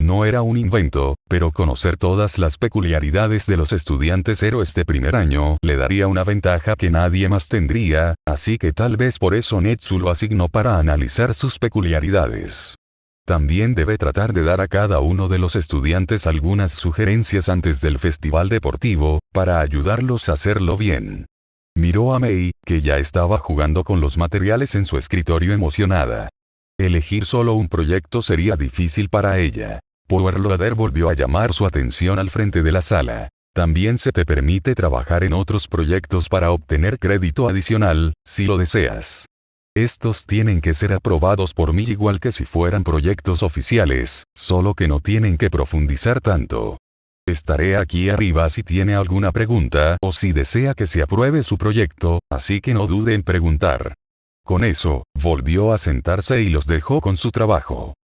S1: No era un invento, pero conocer todas las peculiaridades de los estudiantes héroes de primer año le daría una ventaja que nadie más tendría, así que tal vez por eso Netsu lo asignó para analizar sus peculiaridades. También debe tratar de dar a cada uno de los estudiantes algunas sugerencias antes del festival deportivo, para ayudarlos a hacerlo bien. Miró a Mei, que ya estaba jugando con los materiales en su escritorio emocionada. Elegir solo un proyecto sería difícil para ella. Powerloader volvió a llamar su atención al frente de la sala. También se te permite trabajar en otros proyectos para obtener crédito adicional, si lo deseas. Estos tienen que ser aprobados por mí igual que si fueran proyectos oficiales, solo que no tienen que profundizar tanto. Estaré aquí arriba si tiene alguna pregunta o si desea que se apruebe su proyecto, así que no dude en preguntar. Con eso, volvió a sentarse y los dejó con su trabajo.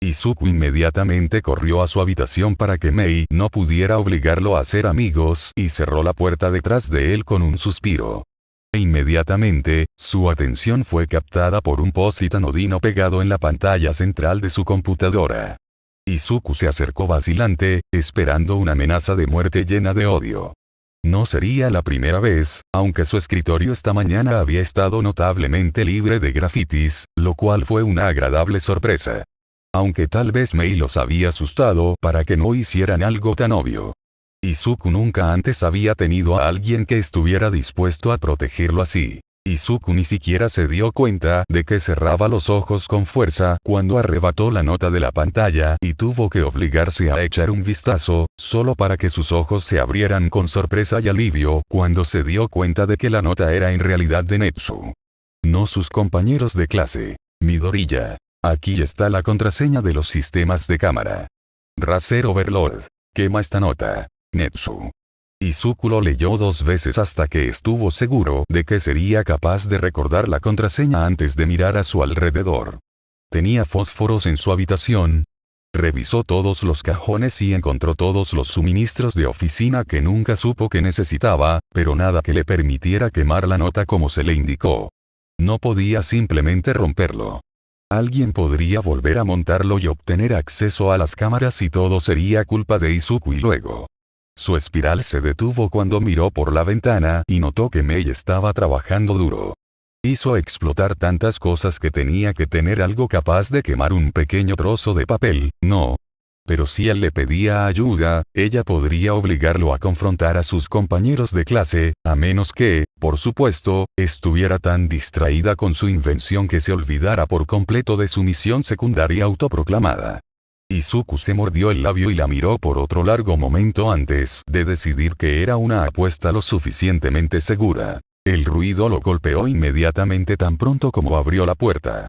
S1: Izuku inmediatamente corrió a su habitación para que Mei no pudiera obligarlo a ser amigos y cerró la puerta detrás de él con un suspiro. E inmediatamente, su atención fue captada por un post-it anodino pegado en la pantalla central de su computadora. Izuku se acercó vacilante, esperando una amenaza de muerte llena de odio. No sería la primera vez, aunque su escritorio esta mañana había estado notablemente libre de grafitis, lo cual fue una agradable sorpresa. Aunque tal vez Mei los había asustado para que no hicieran algo tan obvio. Izuku nunca antes había tenido a alguien que estuviera dispuesto a protegerlo así. Izuku ni siquiera se dio cuenta de que cerraba los ojos con fuerza cuando arrebató la nota de la pantalla y tuvo que obligarse a echar un vistazo, solo para que sus ojos se abrieran con sorpresa y alivio cuando se dio cuenta de que la nota era en realidad de Netsu. No sus compañeros de clase. Midoriya. Aquí está la contraseña de los sistemas de cámara. Razer Overlord. Quema esta nota. Netsu. Izuku lo leyó 2 veces hasta que estuvo seguro de que sería capaz de recordar la contraseña antes de mirar a su alrededor. Tenía fósforos en su habitación. Revisó todos los cajones y encontró todos los suministros de oficina que nunca supo que necesitaba, pero nada que le permitiera quemar la nota como se le indicó. No podía simplemente romperlo. Alguien podría volver a montarlo y obtener acceso a las cámaras y todo sería culpa de Izuku y luego. Su espiral se detuvo cuando miró por la ventana y notó que Mei estaba trabajando duro. Hizo explotar tantas cosas que tenía que tener algo capaz de quemar un pequeño trozo de papel, no. Pero si él le pedía ayuda, ella podría obligarlo a confrontar a sus compañeros de clase, a menos que, por supuesto, estuviera tan distraída con su invención que se olvidara por completo de su misión secundaria autoproclamada. Izuku se mordió el labio y la miró por otro largo momento antes de decidir que era una apuesta lo suficientemente segura. El ruido lo golpeó inmediatamente tan pronto como abrió la puerta.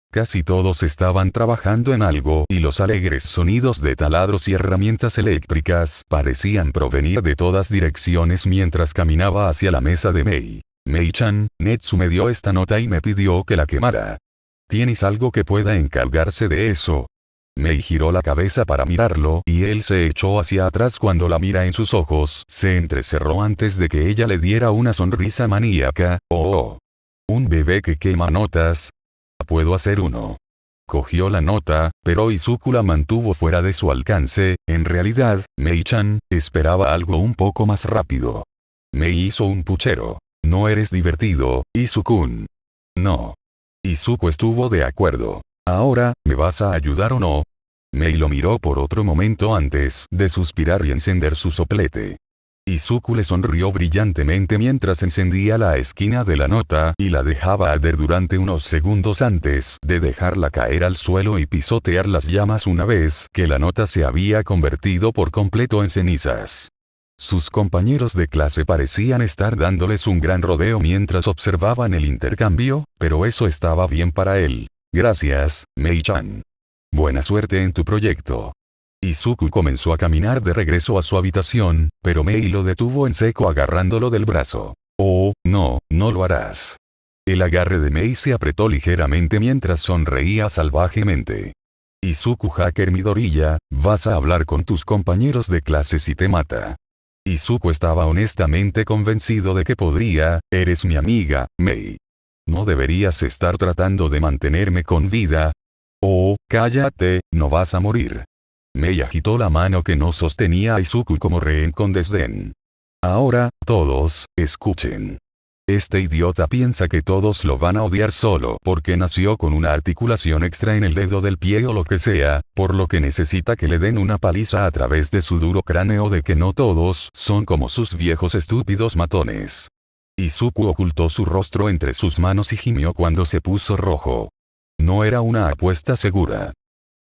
S1: Casi todos estaban trabajando en algo y los alegres sonidos de taladros y herramientas eléctricas parecían provenir de todas direcciones mientras caminaba hacia la mesa de Mei. Mei-chan, Netsu me dio esta nota y me pidió que la quemara. ¿Tienes algo que pueda encargarse de eso? Mei giró la cabeza para mirarlo y él se echó hacia atrás cuando la mira en sus ojos se entrecerró antes de que ella le diera una sonrisa maníaca. Oh. ¿Un bebé que quema notas? Puedo hacer uno. Cogió la nota, pero Izuku la mantuvo fuera de su alcance. En realidad, Mei-chan esperaba algo un poco más rápido. Mei hizo un puchero. No eres divertido, Izuku-kun. No. Izuku estuvo de acuerdo. Ahora, ¿me vas a ayudar o no? Mei lo miró por otro momento antes de suspirar y encender su soplete. Izuku le sonrió brillantemente mientras encendía la esquina de la nota y la dejaba arder durante unos segundos antes de dejarla caer al suelo y pisotear las llamas una vez que la nota se había convertido por completo en cenizas. Sus compañeros de clase parecían estar dándoles un gran rodeo mientras observaban el intercambio, pero eso estaba bien para él. Gracias, Mei-chan. Buena suerte en tu proyecto. Izuku comenzó a caminar de regreso a su habitación, pero Mei lo detuvo en seco agarrándolo del brazo. Oh, no, no lo harás. El agarre de Mei se apretó ligeramente mientras sonreía salvajemente. Izuku Hacker Midoriya, vas a hablar con tus compañeros de clase si te mata. Izuku estaba honestamente convencido de que podría, eres mi amiga, Mei. ¿No deberías estar tratando de mantenerme con vida? Oh, cállate, no vas a morir. Mei agitó la mano que no sostenía a Izuku como rehén con desdén. Ahora, todos, escuchen. Este idiota piensa que todos lo van a odiar solo porque nació con una articulación extra en el dedo del pie o lo que sea, por lo que necesita que le den una paliza a través de su duro cráneo de que no todos son como sus viejos estúpidos matones. Izuku ocultó su rostro entre sus manos y gimió cuando se puso rojo. No era una apuesta segura.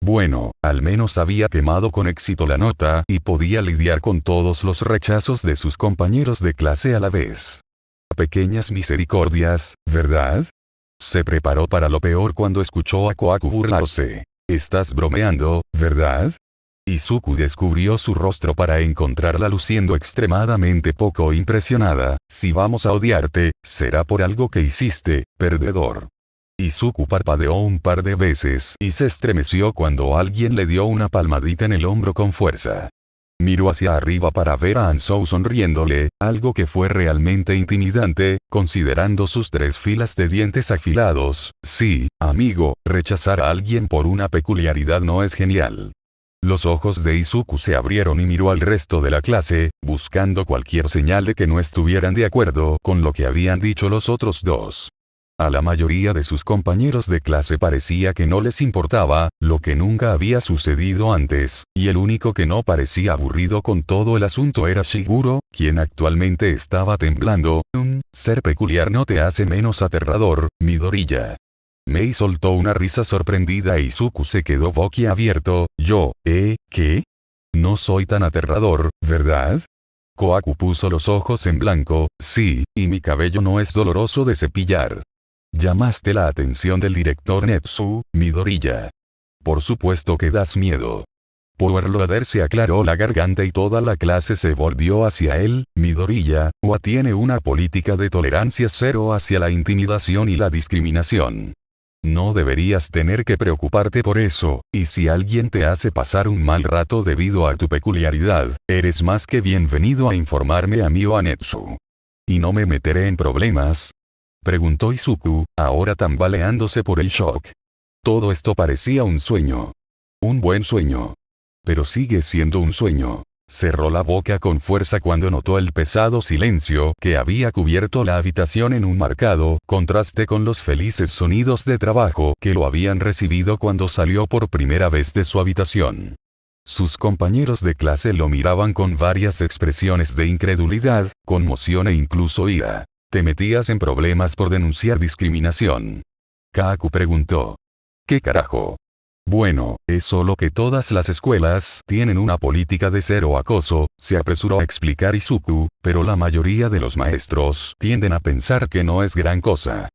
S1: Bueno, al menos había quemado con éxito la nota y podía lidiar con todos los rechazos de sus compañeros de clase a la vez. Pequeñas misericordias, ¿verdad? Se preparó para lo peor cuando escuchó a Kohaku burlarse. Estás bromeando, ¿verdad? Izuku descubrió su rostro para encontrarla luciendo extremadamente poco impresionada. Si vamos a odiarte, será por algo que hiciste, perdedor. Izuku parpadeó un par de veces y se estremeció cuando alguien le dio una palmadita en el hombro con fuerza. Miró hacia arriba para ver a Ansou sonriéndole, algo que fue realmente intimidante, considerando sus 3 filas de dientes afilados. Sí, amigo, rechazar a alguien por una peculiaridad no es genial. Los ojos de Izuku se abrieron y miró al resto de la clase, buscando cualquier señal de que no estuvieran de acuerdo con lo que habían dicho los otros dos. A la mayoría de sus compañeros de clase parecía que no les importaba, lo que nunca había sucedido antes, y el único que no parecía aburrido con todo el asunto era Shiguro, quien actualmente estaba temblando. Ser peculiar no te hace menos aterrador, Midoriya. Mei soltó una risa sorprendida e Izuku se quedó boquiabierto. ¿Qué? No soy tan aterrador, ¿verdad? Kohaku puso los ojos en blanco. Sí, y mi cabello no es doloroso de cepillar. Llamaste la atención del director Nepsu, Midoriya. Por supuesto que das miedo. Powerloader se aclaró la garganta y toda la clase se volvió hacia él. Midoriya, UA tiene una política de tolerancia cero hacia la intimidación y la discriminación. No deberías tener que preocuparte por eso, y si alguien te hace pasar un mal rato debido a tu peculiaridad, eres más que bienvenido a informarme a mí o a Nepsu. ¿Y no me meteré en problemas?, preguntó Izuku, ahora tambaleándose por el shock. Todo esto parecía un sueño. Un buen sueño. Pero sigue siendo un sueño. Cerró la boca con fuerza cuando notó el pesado silencio que había cubierto la habitación en un marcado contraste con los felices sonidos de trabajo que lo habían recibido cuando salió por primera vez de su habitación. Sus compañeros de clase lo miraban con varias expresiones de incredulidad, conmoción e incluso ira. ¿Te metías en problemas por denunciar discriminación?, Kaku preguntó. ¿Qué carajo? Bueno, es solo que todas las escuelas tienen una política de cero acoso, se apresuró a explicar Izuku, pero la mayoría de los maestros tienden a pensar que no es gran cosa.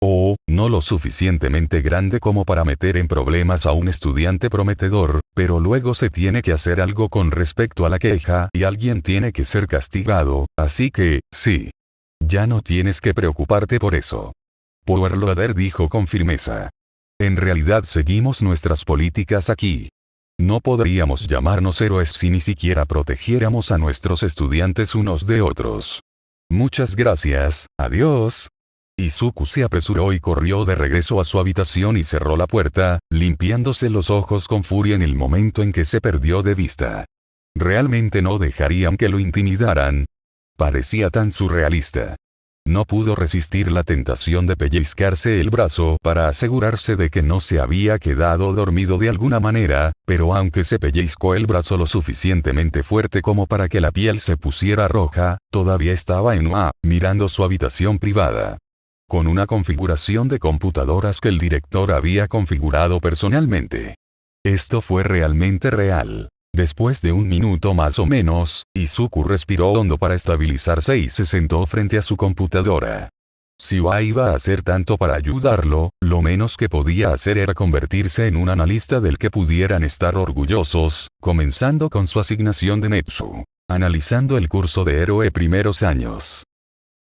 S1: O, no lo suficientemente grande como para meter en problemas a un estudiante prometedor, pero luego se tiene que hacer algo con respecto a la queja y alguien tiene que ser castigado, así que, sí. Ya no tienes que preocuparte por eso. Powerloader dijo con firmeza. En realidad seguimos nuestras políticas aquí. No podríamos llamarnos héroes si ni siquiera protegiéramos a nuestros estudiantes unos de otros. Muchas gracias, adiós. Izuku se apresuró y corrió de regreso a su habitación y cerró la puerta, limpiándose los ojos con furia en el momento en que se perdió de vista. ¿Realmente no dejarían que lo intimidaran? Parecía tan surrealista. No pudo resistir la tentación de pellizcarse el brazo para asegurarse de que no se había quedado dormido de alguna manera, pero aunque se pellizcó el brazo lo suficientemente fuerte como para que la piel se pusiera roja, todavía estaba en mirando su habitación privada. Con una configuración de computadoras que el director había configurado personalmente. Esto fue realmente real. Después de un minuto más o menos, Izuku respiró hondo para estabilizarse y se sentó frente a su computadora. Si UA iba a hacer tanto para ayudarlo, lo menos que podía hacer era convertirse en un analista del que pudieran estar orgullosos, comenzando con su asignación de Nepsu. Analizando el curso de héroe primeros años.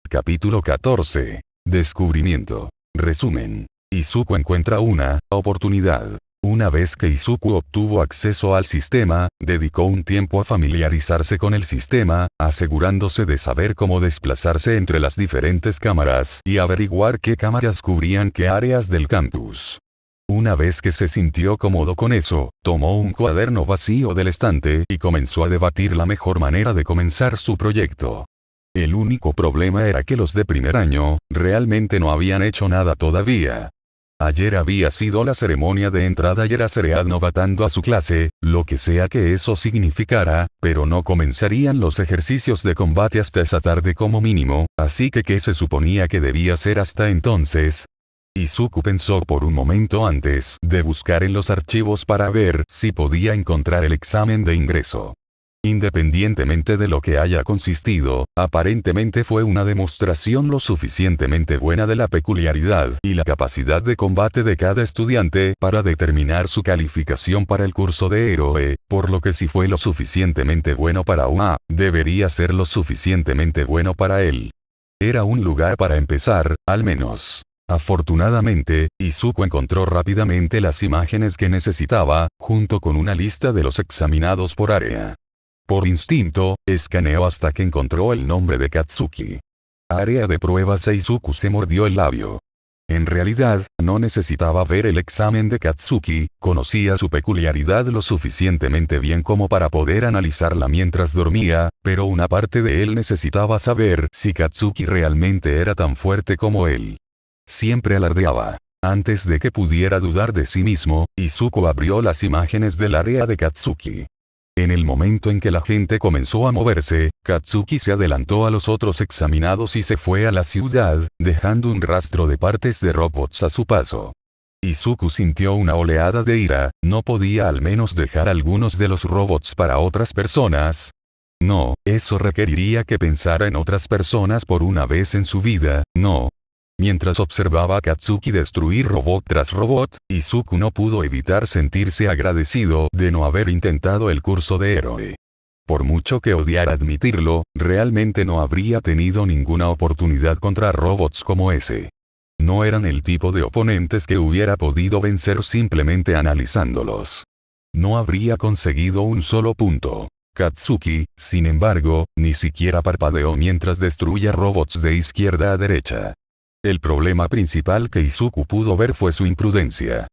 S1: Capítulo 14. Descubrimiento. Resumen. Izuku encuentra una oportunidad. Una vez que Izuku obtuvo acceso al sistema, dedicó un tiempo a familiarizarse con el sistema, asegurándose de saber cómo desplazarse entre las diferentes cámaras y averiguar qué cámaras cubrían qué áreas del campus. Una vez que se sintió cómodo con eso, tomó un cuaderno vacío del estante y comenzó a debatir la mejor manera de comenzar su proyecto. El único problema era que los de primer año, realmente no habían hecho nada todavía. Ayer había sido la ceremonia de entrada y era Seread novatando a su clase, lo que sea que eso significara, pero no comenzarían los ejercicios de combate hasta esa tarde como mínimo, así que ¿qué se suponía que debía ser hasta entonces? Izuku pensó por un momento antes de buscar en los archivos para ver si podía encontrar el examen de ingreso. Independientemente de lo que haya consistido, aparentemente fue una demostración lo suficientemente buena de la peculiaridad y la capacidad de combate de cada estudiante para determinar su calificación para el curso de héroe, por lo que si fue lo suficientemente bueno para UA, debería ser lo suficientemente bueno para él. Era un lugar para empezar, al menos. Afortunadamente, Izuku encontró rápidamente las imágenes que necesitaba, junto con una lista de los examinados por área. Por instinto, escaneó hasta que encontró el nombre de Katsuki. Área de pruebas. Izuku se mordió el labio. En realidad, no necesitaba ver el examen de Katsuki, conocía su peculiaridad lo suficientemente bien como para poder analizarla mientras dormía, pero una parte de él necesitaba saber si Katsuki realmente era tan fuerte como él. Siempre alardeaba. Antes de que pudiera dudar de sí mismo, Izuku abrió las imágenes del área de Katsuki. En el momento en que la gente comenzó a moverse, Katsuki se adelantó a los otros examinados y se fue a la ciudad, dejando un rastro de partes de robots a su paso. Izuku sintió una oleada de ira, ¿no podía al menos dejar algunos de los robots para otras personas? No, eso requeriría que pensara en otras personas por una vez en su vida, no. Mientras observaba a Katsuki destruir robot tras robot, Izuku no pudo evitar sentirse agradecido de no haber intentado el curso de héroe. Por mucho que odiara admitirlo, realmente no habría tenido ninguna oportunidad contra robots como ese. No eran el tipo de oponentes que hubiera podido vencer simplemente analizándolos. No habría conseguido un solo punto. Katsuki, sin embargo, ni siquiera parpadeó mientras destruía robots de izquierda a derecha. El problema principal que Izuku pudo ver fue su imprudencia.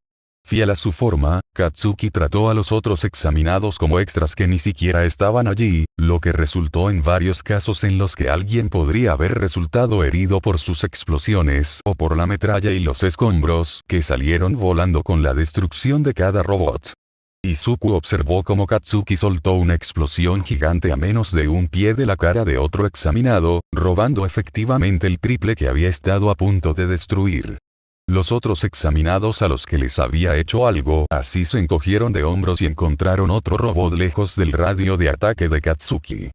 S1: Fiel a su forma, Katsuki trató a los otros examinados como extras que ni siquiera estaban allí, lo que resultó en varios casos en los que alguien podría haber resultado herido por sus explosiones o por la metralla y los escombros que salieron volando con la destrucción de cada robot. Izuku observó cómo Katsuki soltó una explosión gigante a menos de un pie de la cara de otro examinado, robando efectivamente el triple que había estado a punto de destruir. Los otros examinados a los que les había hecho algo así se encogieron de hombros y encontraron otro robot lejos del radio de ataque de Katsuki.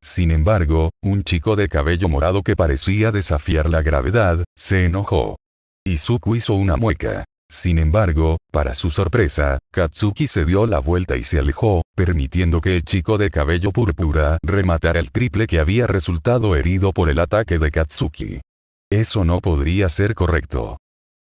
S1: Sin embargo, un chico de cabello morado que parecía desafiar la gravedad, se enojó. Izuku hizo una mueca. Sin embargo, para su sorpresa, Katsuki se dio la vuelta y se alejó, permitiendo que el chico de cabello púrpura rematara el triple que había resultado herido por el ataque de Katsuki. Eso no podría ser correcto.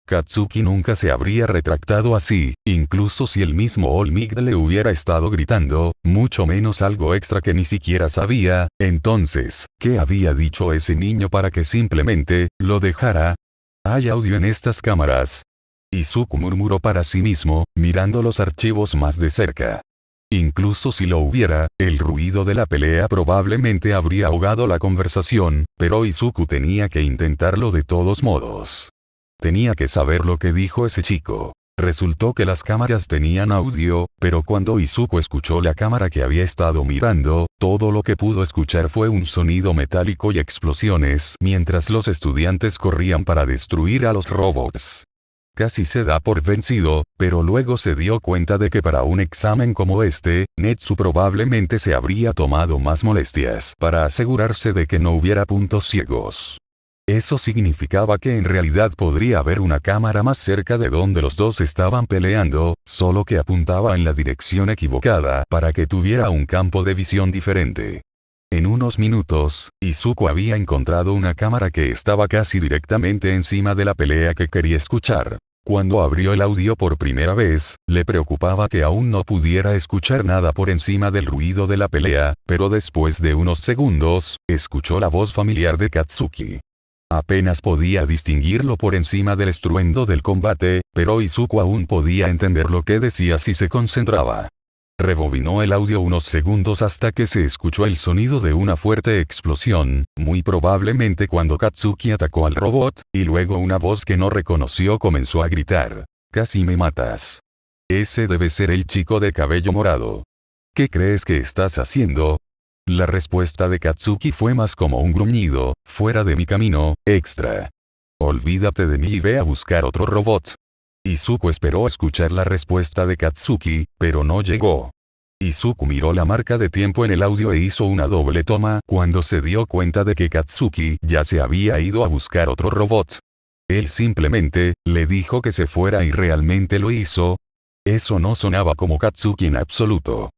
S1: Katsuki nunca se habría retractado así, incluso si el mismo All Might le hubiera estado gritando, mucho menos algo extra que ni siquiera sabía. Entonces, ¿qué había dicho ese niño para que simplemente lo dejara? ¿Hay audio en estas cámaras? Izuku murmuró para sí mismo, mirando los archivos más de cerca. Incluso si lo hubiera, el ruido de la pelea probablemente habría ahogado la conversación, pero Izuku tenía que intentarlo de todos modos. Tenía que saber lo que dijo ese chico. Resultó que las cámaras tenían audio, pero cuando Izuku escuchó la cámara que había estado mirando, todo lo que pudo escuchar fue un sonido metálico y explosiones mientras los estudiantes corrían para destruir a los robots. Casi se da por vencido, pero luego se dio cuenta de que para un examen como este, Netsu probablemente se habría tomado más molestias para asegurarse de que no hubiera puntos ciegos. Eso significaba que en realidad podría haber una cámara más cerca de donde los dos estaban peleando, solo que apuntaba en la dirección equivocada para que tuviera un campo de visión diferente. En unos minutos, Izuku había encontrado una cámara que estaba casi directamente encima de la pelea que quería escuchar. Cuando abrió el audio por primera vez, le preocupaba que aún no pudiera escuchar nada por encima del ruido de la pelea, pero después de unos segundos, escuchó la voz familiar de Katsuki. Apenas podía distinguirlo por encima del estruendo del combate, pero Izuku aún podía entender lo que decía si se concentraba. Rebobinó el audio unos segundos hasta que se escuchó el sonido de una fuerte explosión, muy probablemente cuando Katsuki atacó al robot, y luego una voz que no reconoció comenzó a gritar: «¡Casi me matas! Ese debe ser el chico de cabello morado. ¿Qué crees que estás haciendo?». La respuesta de Katsuki fue más como un gruñido: «Fuera de mi camino, extra. Olvídate de mí y ve a buscar otro robot». Izuku esperó escuchar la respuesta de Katsuki, pero no llegó. Izuku miró la marca de tiempo en el audio e hizo una doble toma cuando se dio cuenta de que Katsuki ya se había ido a buscar otro robot. Él simplemente le dijo que se fuera y realmente lo hizo. Eso no sonaba como Katsuki en absoluto.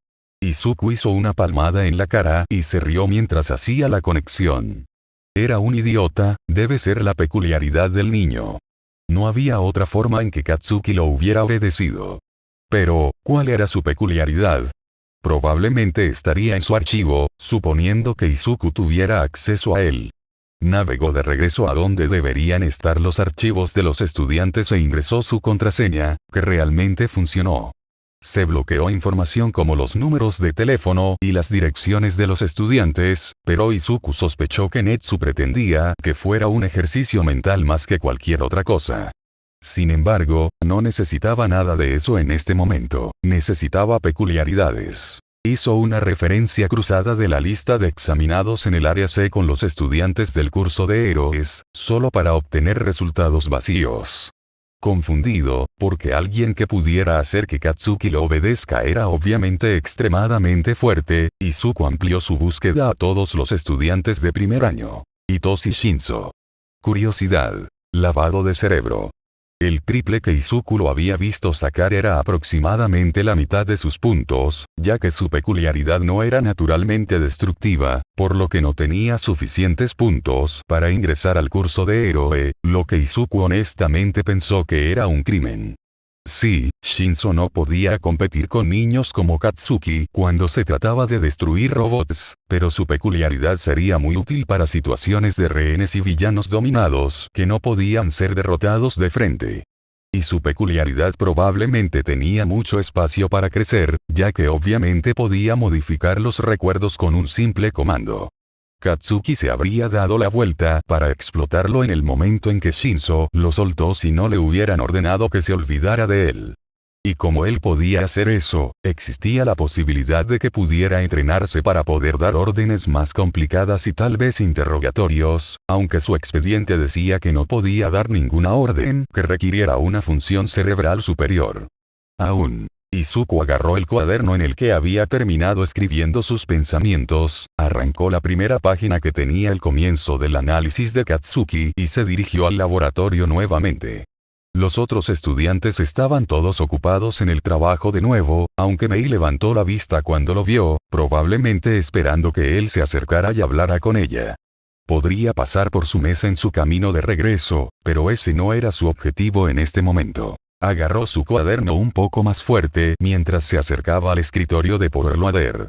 S1: Izuku hizo una palmada en la cara y se rió mientras hacía la conexión. Era un idiota, debe ser la peculiaridad del niño. No había otra forma en que Katsuki lo hubiera obedecido. Pero, ¿cuál era su peculiaridad? Probablemente estaría en su archivo, suponiendo que Izuku tuviera acceso a él. Navegó de regreso a donde deberían estar los archivos de los estudiantes e ingresó su contraseña, que realmente funcionó. Se bloqueó información como los números de teléfono y las direcciones de los estudiantes, pero Izuku sospechó que Netsu pretendía que fuera un ejercicio mental más que cualquier otra cosa. Sin embargo, no necesitaba nada de eso en este momento, necesitaba peculiaridades. Hizo una referencia cruzada de la lista de examinados en el área C con los estudiantes del curso de héroes, solo para obtener resultados vacíos. Confundido, porque alguien que pudiera hacer que Katsuki lo obedezca era obviamente extremadamente fuerte, Izuku amplió su búsqueda a todos los estudiantes de primer año. Hitoshi Shinzo. Curiosidad. Lavado de cerebro. El triple que Izuku lo había visto sacar era aproximadamente la mitad de sus puntos, ya que su peculiaridad no era naturalmente destructiva, por lo que no tenía suficientes puntos para ingresar al curso de héroe, lo que Izuku honestamente pensó que era un crimen. Sí, Shinzo no podía competir con niños como Katsuki cuando se trataba de destruir robots, pero su peculiaridad sería muy útil para situaciones de rehenes y villanos dominados que no podían ser derrotados de frente. Y su peculiaridad probablemente tenía mucho espacio para crecer, ya que obviamente podía modificar los recuerdos con un simple comando. Katsuki se habría dado la vuelta para explotarlo en el momento en que Shinzo lo soltó si no le hubieran ordenado que se olvidara de él. Y como él podía hacer eso, existía la posibilidad de que pudiera entrenarse para poder dar órdenes más complicadas y tal vez interrogatorios, aunque su expediente decía que no podía dar ninguna orden que requiriera una función cerebral superior. Aún. Izuku agarró el cuaderno en el que había terminado escribiendo sus pensamientos, arrancó la primera página que tenía el comienzo del análisis de Katsuki y se dirigió al laboratorio nuevamente. Los otros estudiantes estaban todos ocupados en el trabajo de nuevo, aunque Mei levantó la vista cuando lo vio, probablemente esperando que él se acercara y hablara con ella. Podría pasar por su mesa en su camino de regreso, pero ese no era su objetivo en este momento. Agarró su cuaderno un poco más fuerte mientras se acercaba al escritorio de Powerloader.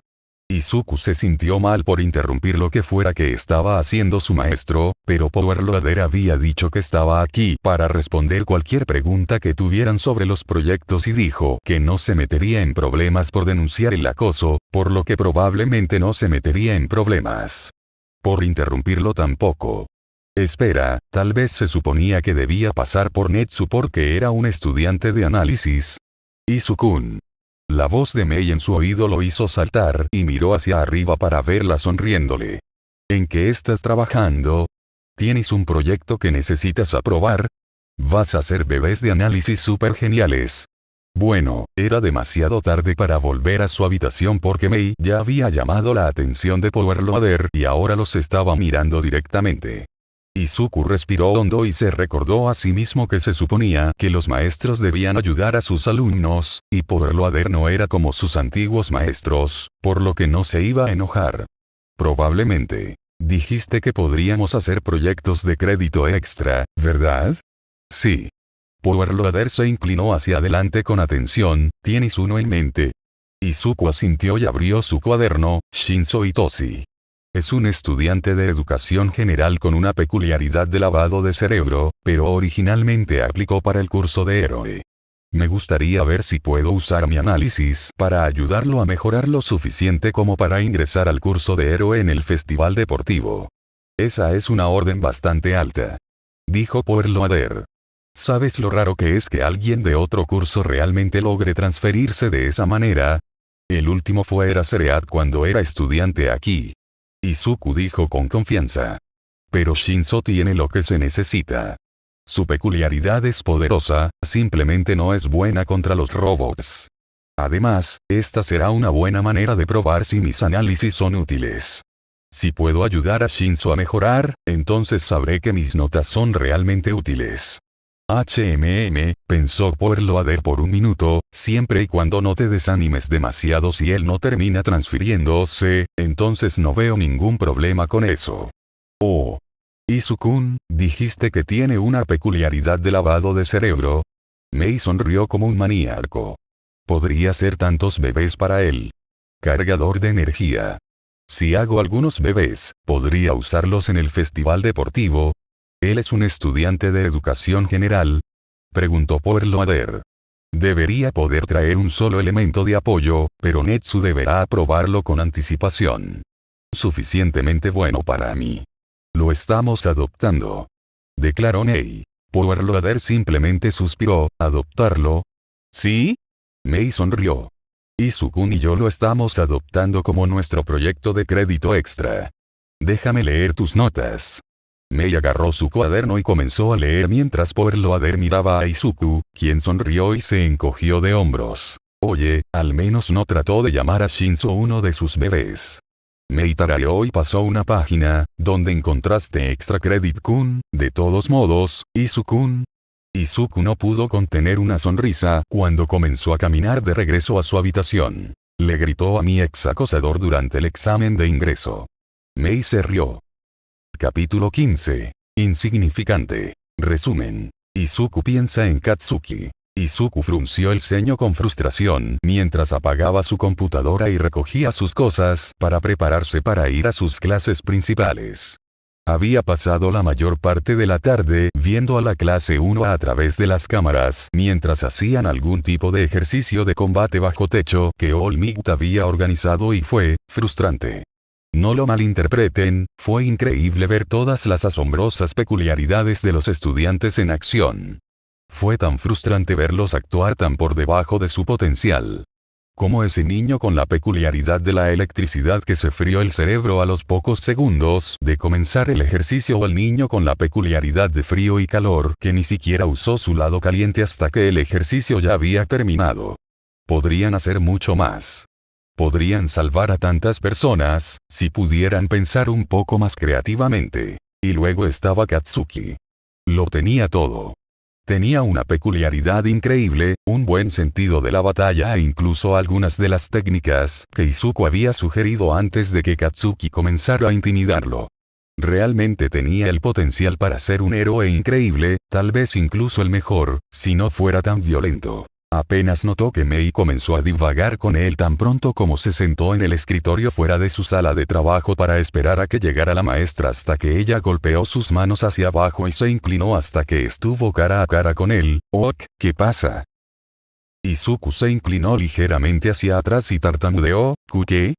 S1: Izuku se sintió mal por interrumpir lo que fuera que estaba haciendo su maestro, pero Powerloader había dicho que estaba aquí para responder cualquier pregunta que tuvieran sobre los proyectos y dijo que no se metería en problemas por denunciar el acoso, por lo que probablemente no se metería en problemas. Por interrumpirlo tampoco. Espera, tal vez se suponía que debía pasar por Netsu porque era un estudiante de análisis. Izuku-kun. La voz de Mei en su oído lo hizo saltar y miró hacia arriba para verla sonriéndole. ¿En qué estás trabajando? ¿Tienes un proyecto que necesitas aprobar? ¿Vas a hacer bebés de análisis súper geniales? Bueno, era demasiado tarde para volver a su habitación porque Mei ya había llamado la atención de Powerloader y ahora los estaba mirando directamente. Izuku respiró hondo y se recordó a sí mismo que se suponía que los maestros debían ayudar a sus alumnos, y Powerloader no era como sus antiguos maestros, por lo que no se iba a enojar. Probablemente. Dijiste que podríamos hacer proyectos de crédito extra, ¿verdad? Sí. Powerloader se inclinó hacia adelante con atención. ¿Tienes uno en mente? Izuku asintió y abrió su cuaderno. Shinzo Hitoshi. Es un estudiante de educación general con una peculiaridad de lavado de cerebro, pero originalmente aplicó para el curso de héroe. Me gustaría ver si puedo usar mi análisis para ayudarlo a mejorar lo suficiente como para ingresar al curso de héroe en el festival deportivo. Esa es una orden bastante alta. Dijo Powerloader. ¿Sabes lo raro que es que alguien de otro curso realmente logre transferirse de esa manera? El último fue Erasereat cuando era estudiante aquí. Izuku dijo con confianza. Pero Shinzo tiene lo que se necesita. Su peculiaridad es poderosa, simplemente no es buena contra los robots. Además, esta será una buena manera de probar si mis análisis son útiles. Si puedo ayudar a Shinzo a mejorar, entonces sabré que mis notas son realmente útiles. Pensó Powerloader por un minuto, siempre y cuando no te desanimes demasiado si él no termina transfiriéndose, entonces no veo ningún problema con eso. Oh. Izuku-kun, dijiste que tiene una peculiaridad de lavado de cerebro. Mei sonrió como un maníaco. Podría ser tantos bebés para él. Cargador de energía. Si hago algunos bebés, ¿podría usarlos en el festival deportivo? ¿Él es un estudiante de educación general?, preguntó Powerloader. Debería poder traer un solo elemento de apoyo, pero Netsu deberá aprobarlo con anticipación. Suficientemente bueno para mí. Lo estamos adoptando, declaró Mei. Powerloader simplemente suspiró. ¿Adoptarlo? ¿Sí? Mei sonrió. Izu-kun y yo lo estamos adoptando como nuestro proyecto de crédito extra. Déjame leer tus notas. Mei agarró su cuaderno y comenzó a leer mientras Powerloader miraba a Izuku, quien sonrió y se encogió de hombros. Oye, al menos no trató de llamar a Shinzo uno de sus bebés. Mei tarareó y pasó una página, donde encontraste Extra Credit Kun, de todos modos, Izu-kun. Izuku no pudo contener una sonrisa cuando comenzó a caminar de regreso a su habitación. Le gritó a mi ex acosador durante el examen de ingreso. Mei se rió. Capítulo 15. Insignificante. Resumen. Izuku piensa en Katsuki. Izuku frunció el ceño con frustración mientras apagaba su computadora y recogía sus cosas para prepararse para ir a sus clases principales. Había pasado la mayor parte de la tarde viendo a la clase 1 a través de las cámaras mientras hacían algún tipo de ejercicio de combate bajo techo que All Might había organizado y fue frustrante. No lo malinterpreten, fue increíble ver todas las asombrosas peculiaridades de los estudiantes en acción. Fue tan frustrante verlos actuar tan por debajo de su potencial. Como ese niño con la peculiaridad de la electricidad que se frió el cerebro a los pocos segundos de comenzar el ejercicio, o el niño con la peculiaridad de frío y calor que ni siquiera usó su lado caliente hasta que el ejercicio ya había terminado. Podrían hacer mucho más. Podrían salvar a tantas personas, si pudieran pensar un poco más creativamente. Y luego estaba Katsuki. Lo tenía todo. Tenía una peculiaridad increíble, un buen sentido de la batalla e incluso algunas de las técnicas que Izuku había sugerido antes de que Katsuki comenzara a intimidarlo. Realmente tenía el potencial para ser un héroe increíble, tal vez incluso el mejor, si no fuera tan violento. Apenas notó que Mei comenzó a divagar con él tan pronto como se sentó en el escritorio fuera de su sala de trabajo para esperar a que llegara la maestra hasta que ella golpeó sus manos hacia abajo y se inclinó hasta que estuvo cara a cara con él. «Ok, ¿qué pasa?» Izuku se inclinó ligeramente hacia atrás y tartamudeó, «¿Qué?»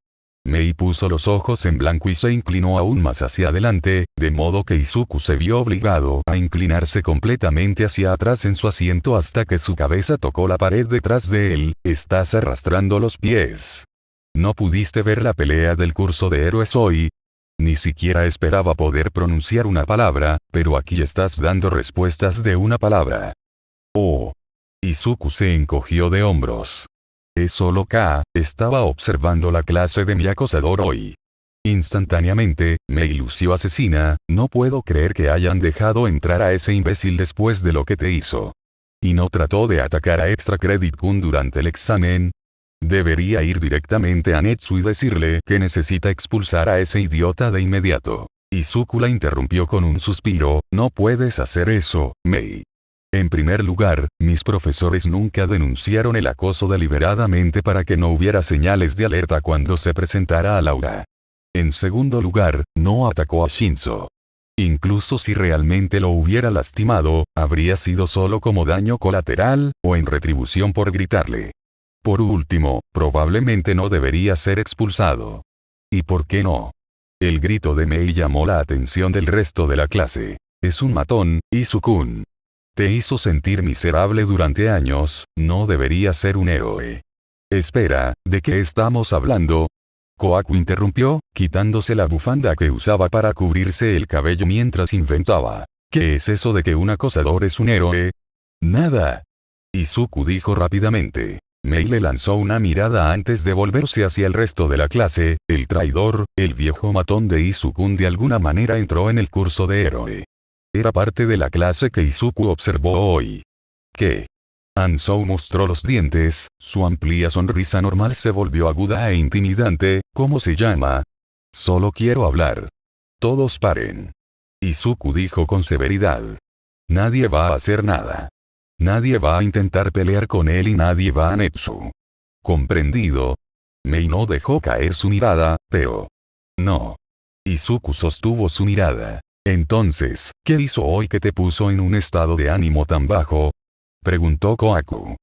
S1: Mei puso los ojos en blanco y se inclinó aún más hacia adelante, de modo que Izuku se vio obligado a inclinarse completamente hacia atrás en su asiento hasta que su cabeza tocó la pared detrás de él. «Estás arrastrando los pies. ¿No pudiste ver la pelea del curso de héroes hoy?» Ni siquiera esperaba poder pronunciar una palabra, pero aquí estás dando respuestas de una palabra. «Oh». Izuku se encogió de hombros. Es solo K, estaba observando la clase de mi acosador hoy. Instantáneamente, me ilusió asesina, no puedo creer que hayan dejado entrar a ese imbécil después de lo que te hizo. Y no trató de atacar a Extra Credit Kun durante el examen. Debería ir directamente a Netsu y decirle que necesita expulsar a ese idiota de inmediato. Izuku la interrumpió con un suspiro, no puedes hacer eso, Mei. En primer lugar, mis profesores nunca denunciaron el acoso deliberadamente para que no hubiera señales de alerta cuando se presentara al aula. En segundo lugar, no atacó a Shinzo. Incluso si realmente lo hubiera lastimado, habría sido solo como daño colateral, o en retribución por gritarle. Por último, probablemente no debería ser expulsado. ¿Y por qué no? El grito de Mei llamó la atención del resto de la clase. Es un matón, Izu-kun. Te hizo sentir miserable durante años, no debería ser un héroe. Espera, ¿de qué estamos hablando? Kohaku interrumpió, quitándose la bufanda que usaba para cubrirse el cabello mientras inventaba. ¿Qué es eso de que un acosador es un héroe? Nada. Izuku dijo rápidamente. Mei le lanzó una mirada antes de volverse hacia el resto de la clase. El traidor, el viejo matón de Izu-kun de alguna manera entró en el curso de héroe. Era parte de la clase que Izuku observó hoy. ¿Qué? Ansou mostró los dientes, su amplia sonrisa normal se volvió aguda e intimidante. ¿Cómo se llama? Solo quiero hablar. Todos paren. Izuku dijo con severidad. Nadie va a hacer nada. Nadie va a intentar pelear con él y nadie va a Netsu. ¿Comprendido? Mei no dejó caer su mirada, pero... No. Izuku sostuvo su mirada. Entonces, ¿qué hizo hoy que te puso en un estado de ánimo tan bajo? Preguntó Kohaku.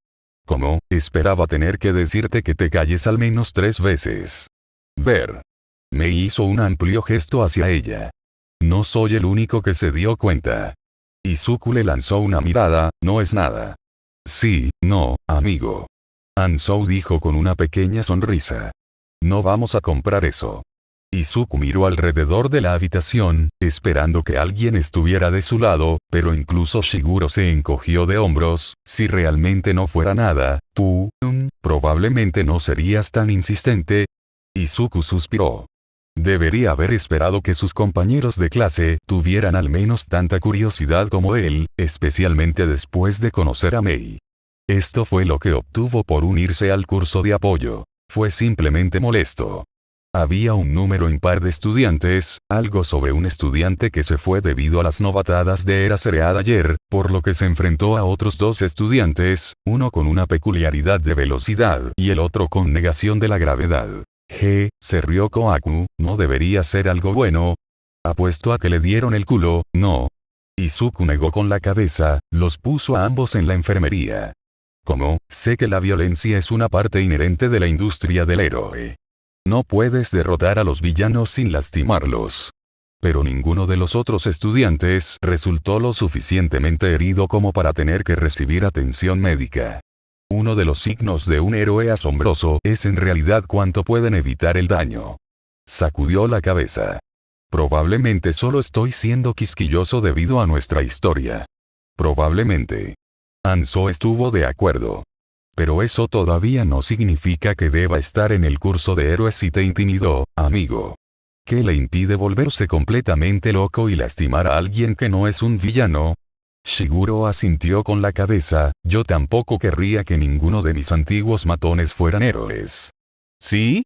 S1: ¿Cómo? Esperaba tener que decirte que te calles al menos 3 veces. Ver. Mei hizo un amplio gesto hacia ella. No soy el único que se dio cuenta. Izuku le lanzó una mirada, no es nada. Sí, no, amigo. Ansou dijo con una pequeña sonrisa. No vamos a comprar eso. Izuku miró alrededor de la habitación, esperando que alguien estuviera de su lado, pero incluso Shiguro se encogió de hombros. Si realmente no fuera nada, tú, probablemente no serías tan insistente. Izuku suspiró. Debería haber esperado que sus compañeros de clase tuvieran al menos tanta curiosidad como él, especialmente después de conocer a Mei. Esto fue lo que obtuvo por unirse al curso de apoyo. Fue simplemente molesto. Había un número impar de estudiantes, algo sobre un estudiante que se fue debido a las novatadas de Era Cereada ayer, por lo que se enfrentó a otros 2 estudiantes, uno con una peculiaridad de velocidad y el otro con negación de la gravedad. Se rió Kohaku, ¿no debería ser algo bueno? Apuesto a que le dieron el culo, no. Izuku negó con la cabeza, los puso a ambos en la enfermería. ¿Cómo? Sé que la violencia es una parte inherente de la industria del héroe. No puedes derrotar a los villanos sin lastimarlos. Pero ninguno de los otros estudiantes resultó lo suficientemente herido como para tener que recibir atención médica. Uno de los signos de un héroe asombroso es en realidad cuánto pueden evitar el daño. Sacudió la cabeza. Probablemente solo estoy siendo quisquilloso debido a nuestra historia. Probablemente. Ansou estuvo de acuerdo. Pero eso todavía no significa que deba estar en el curso de héroes si te intimidó, amigo. ¿Qué le impide volverse completamente loco y lastimar a alguien que no es un villano? Shiguro asintió con la cabeza, yo tampoco querría que ninguno de mis antiguos matones fueran héroes. ¿Sí?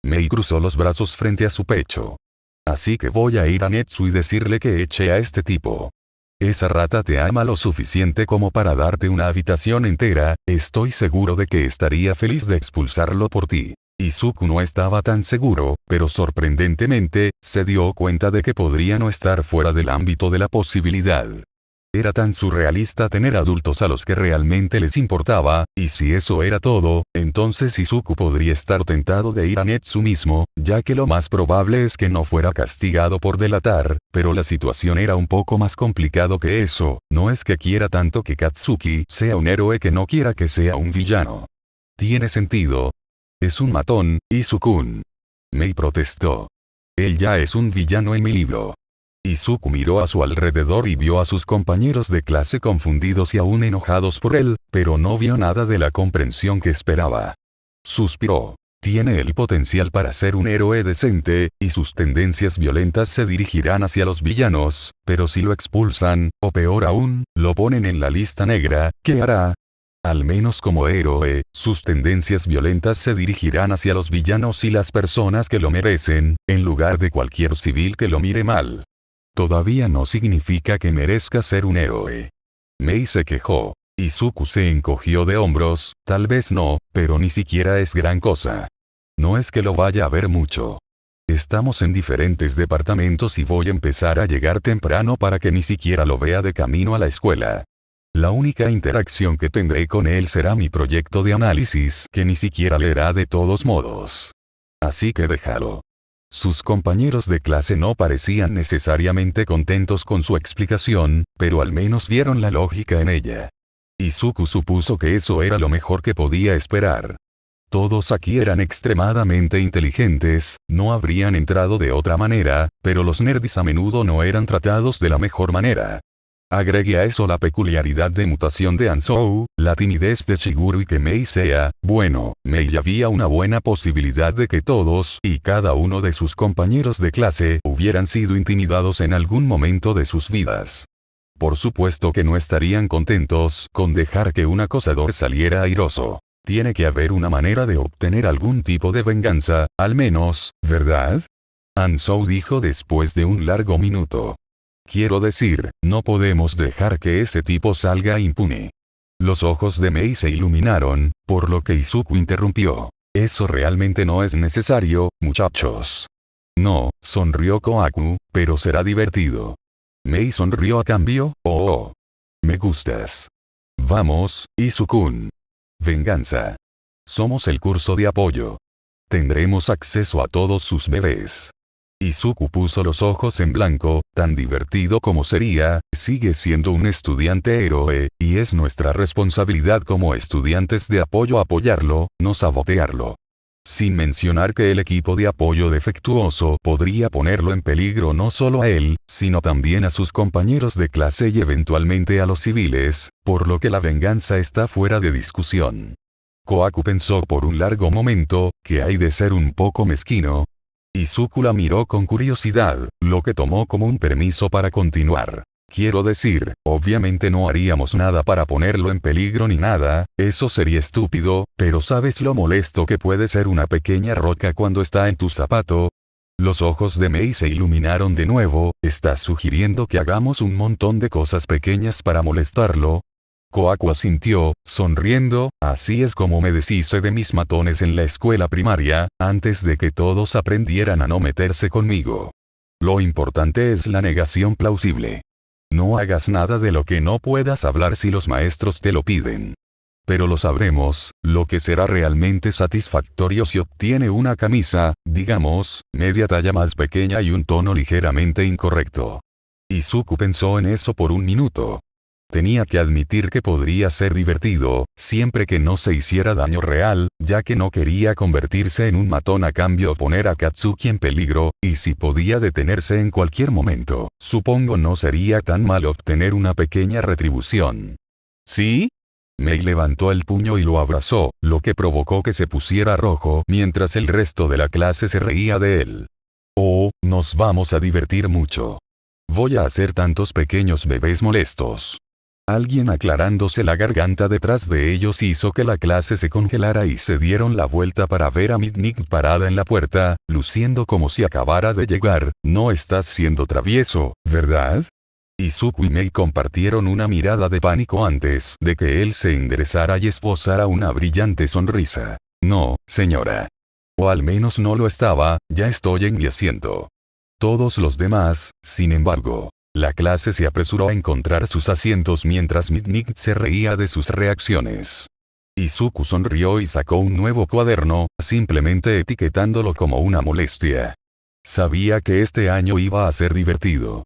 S1: Mei cruzó los brazos frente a su pecho. Así que voy a ir a Netsu y decirle que eche a este tipo. Esa rata te ama lo suficiente como para darte una habitación entera, estoy seguro de que estaría feliz de expulsarlo por ti. Izuku no estaba tan seguro, pero sorprendentemente, se dio cuenta de que podría no estar fuera del ámbito de la posibilidad. Era tan surrealista tener adultos a los que realmente les importaba, y si eso era todo, entonces Izuku podría estar tentado de ir a Netsu mismo, ya que lo más probable es que no fuera castigado por delatar, pero la situación era un poco más complicado que eso, no es que quiera tanto que Katsuki sea un héroe que no quiera que sea un villano. Tiene sentido. Es un matón, Izuku. Mei protestó. Él ya es un villano en mi libro. Izuku miró a su alrededor y vio a sus compañeros de clase confundidos y aún enojados por él, pero no vio nada de la comprensión que esperaba. Suspiró. Tiene el potencial para ser un héroe decente, y sus tendencias violentas se dirigirán hacia los villanos, pero si lo expulsan, o peor aún, lo ponen en la lista negra, ¿qué hará? Al menos como héroe, sus tendencias violentas se dirigirán hacia los villanos y las personas que lo merecen, en lugar de cualquier civil que lo mire mal. Todavía no significa que merezca ser un héroe. Mei se quejó. Izuku se encogió de hombros, tal vez no, pero ni siquiera es gran cosa. No es que lo vaya a ver mucho. Estamos en diferentes departamentos y voy a empezar a llegar temprano para que ni siquiera lo vea de camino a la escuela. La única interacción que tendré con él será mi proyecto de análisis, que ni siquiera leerá de todos modos. Así que déjalo. Sus compañeros de clase no parecían necesariamente contentos con su explicación, pero al menos vieron la lógica en ella. Izuku supuso que eso era lo mejor que podía esperar. Todos aquí eran extremadamente inteligentes, no habrían entrado de otra manera, pero los nerds a menudo no eran tratados de la mejor manera. Agregue a eso la peculiaridad de mutación de Ansou, la timidez de Shiguro y que Mei sea, bueno, Mei había una buena posibilidad de que todos y cada uno de sus compañeros de clase hubieran sido intimidados en algún momento de sus vidas. Por supuesto que no estarían contentos con dejar que un acosador saliera airoso. Tiene que haber una manera de obtener algún tipo de venganza, al menos, ¿verdad? Ansou dijo después de un largo minuto. Quiero decir, no podemos dejar que ese tipo salga impune. Los ojos de Mei se iluminaron, por lo que Izuku interrumpió. Eso realmente no es necesario, muchachos. No, sonrió Kohaku, pero será divertido. Mei sonrió a cambio. Oh. Me gustas. Vamos, Izu-kun. Venganza. Somos el curso de apoyo. Tendremos acceso a todos sus bebés. Izuku puso los ojos en blanco, tan divertido como sería, sigue siendo un estudiante héroe, y es nuestra responsabilidad como estudiantes de apoyo apoyarlo, no sabotearlo. Sin mencionar que el equipo de apoyo defectuoso podría ponerlo en peligro no solo a él, sino también a sus compañeros de clase y eventualmente a los civiles, por lo que la venganza está fuera de discusión. Kohaku pensó por un largo momento, que hay de ser un poco mezquino. Izuku la miró con curiosidad, lo que tomó como un permiso para continuar. Quiero decir, obviamente no haríamos nada para ponerlo en peligro ni nada, eso sería estúpido, pero ¿sabes lo molesto que puede ser una pequeña roca cuando está en tu zapato? Los ojos de Mei se iluminaron de nuevo. ¿Estás sugiriendo que hagamos un montón de cosas pequeñas para molestarlo? Kohaku asintió, sonriendo, así es como me deshice de mis matones en la escuela primaria, antes de que todos aprendieran a no meterse conmigo. Lo importante es la negación plausible. No hagas nada de lo que no puedas hablar si los maestros te lo piden. Pero lo sabremos, lo que será realmente satisfactorio si obtiene una camisa, digamos, media talla más pequeña y un tono ligeramente incorrecto. Izuku pensó en eso por un minuto. Tenía que admitir que podría ser divertido, siempre que no se hiciera daño real, ya que no quería convertirse en un matón a cambio poner a Katsuki en peligro, y si podía detenerse en cualquier momento, supongo no sería tan mal obtener una pequeña retribución. ¿Sí? Mei levantó el puño y lo abrazó, lo que provocó que se pusiera rojo mientras el resto de la clase se reía de él. Oh, nos vamos a divertir mucho. Voy a hacer tantos pequeños bebés molestos. Alguien aclarándose la garganta detrás de ellos hizo que la clase se congelara y se dieron la vuelta para ver a Midnight parada en la puerta, luciendo como si acabara de llegar. No estás siendo travieso, ¿verdad? Izuku y Mei compartieron una mirada de pánico antes de que él se enderezara y esbozara una brillante sonrisa. No, señora. O al menos no lo estaba, ya estoy en mi asiento. Todos los demás, sin embargo. La clase se apresuró a encontrar sus asientos mientras Midnight se reía de sus reacciones. Izuku sonrió y sacó un nuevo cuaderno, simplemente etiquetándolo como una molestia. Sabía que este año iba a ser divertido.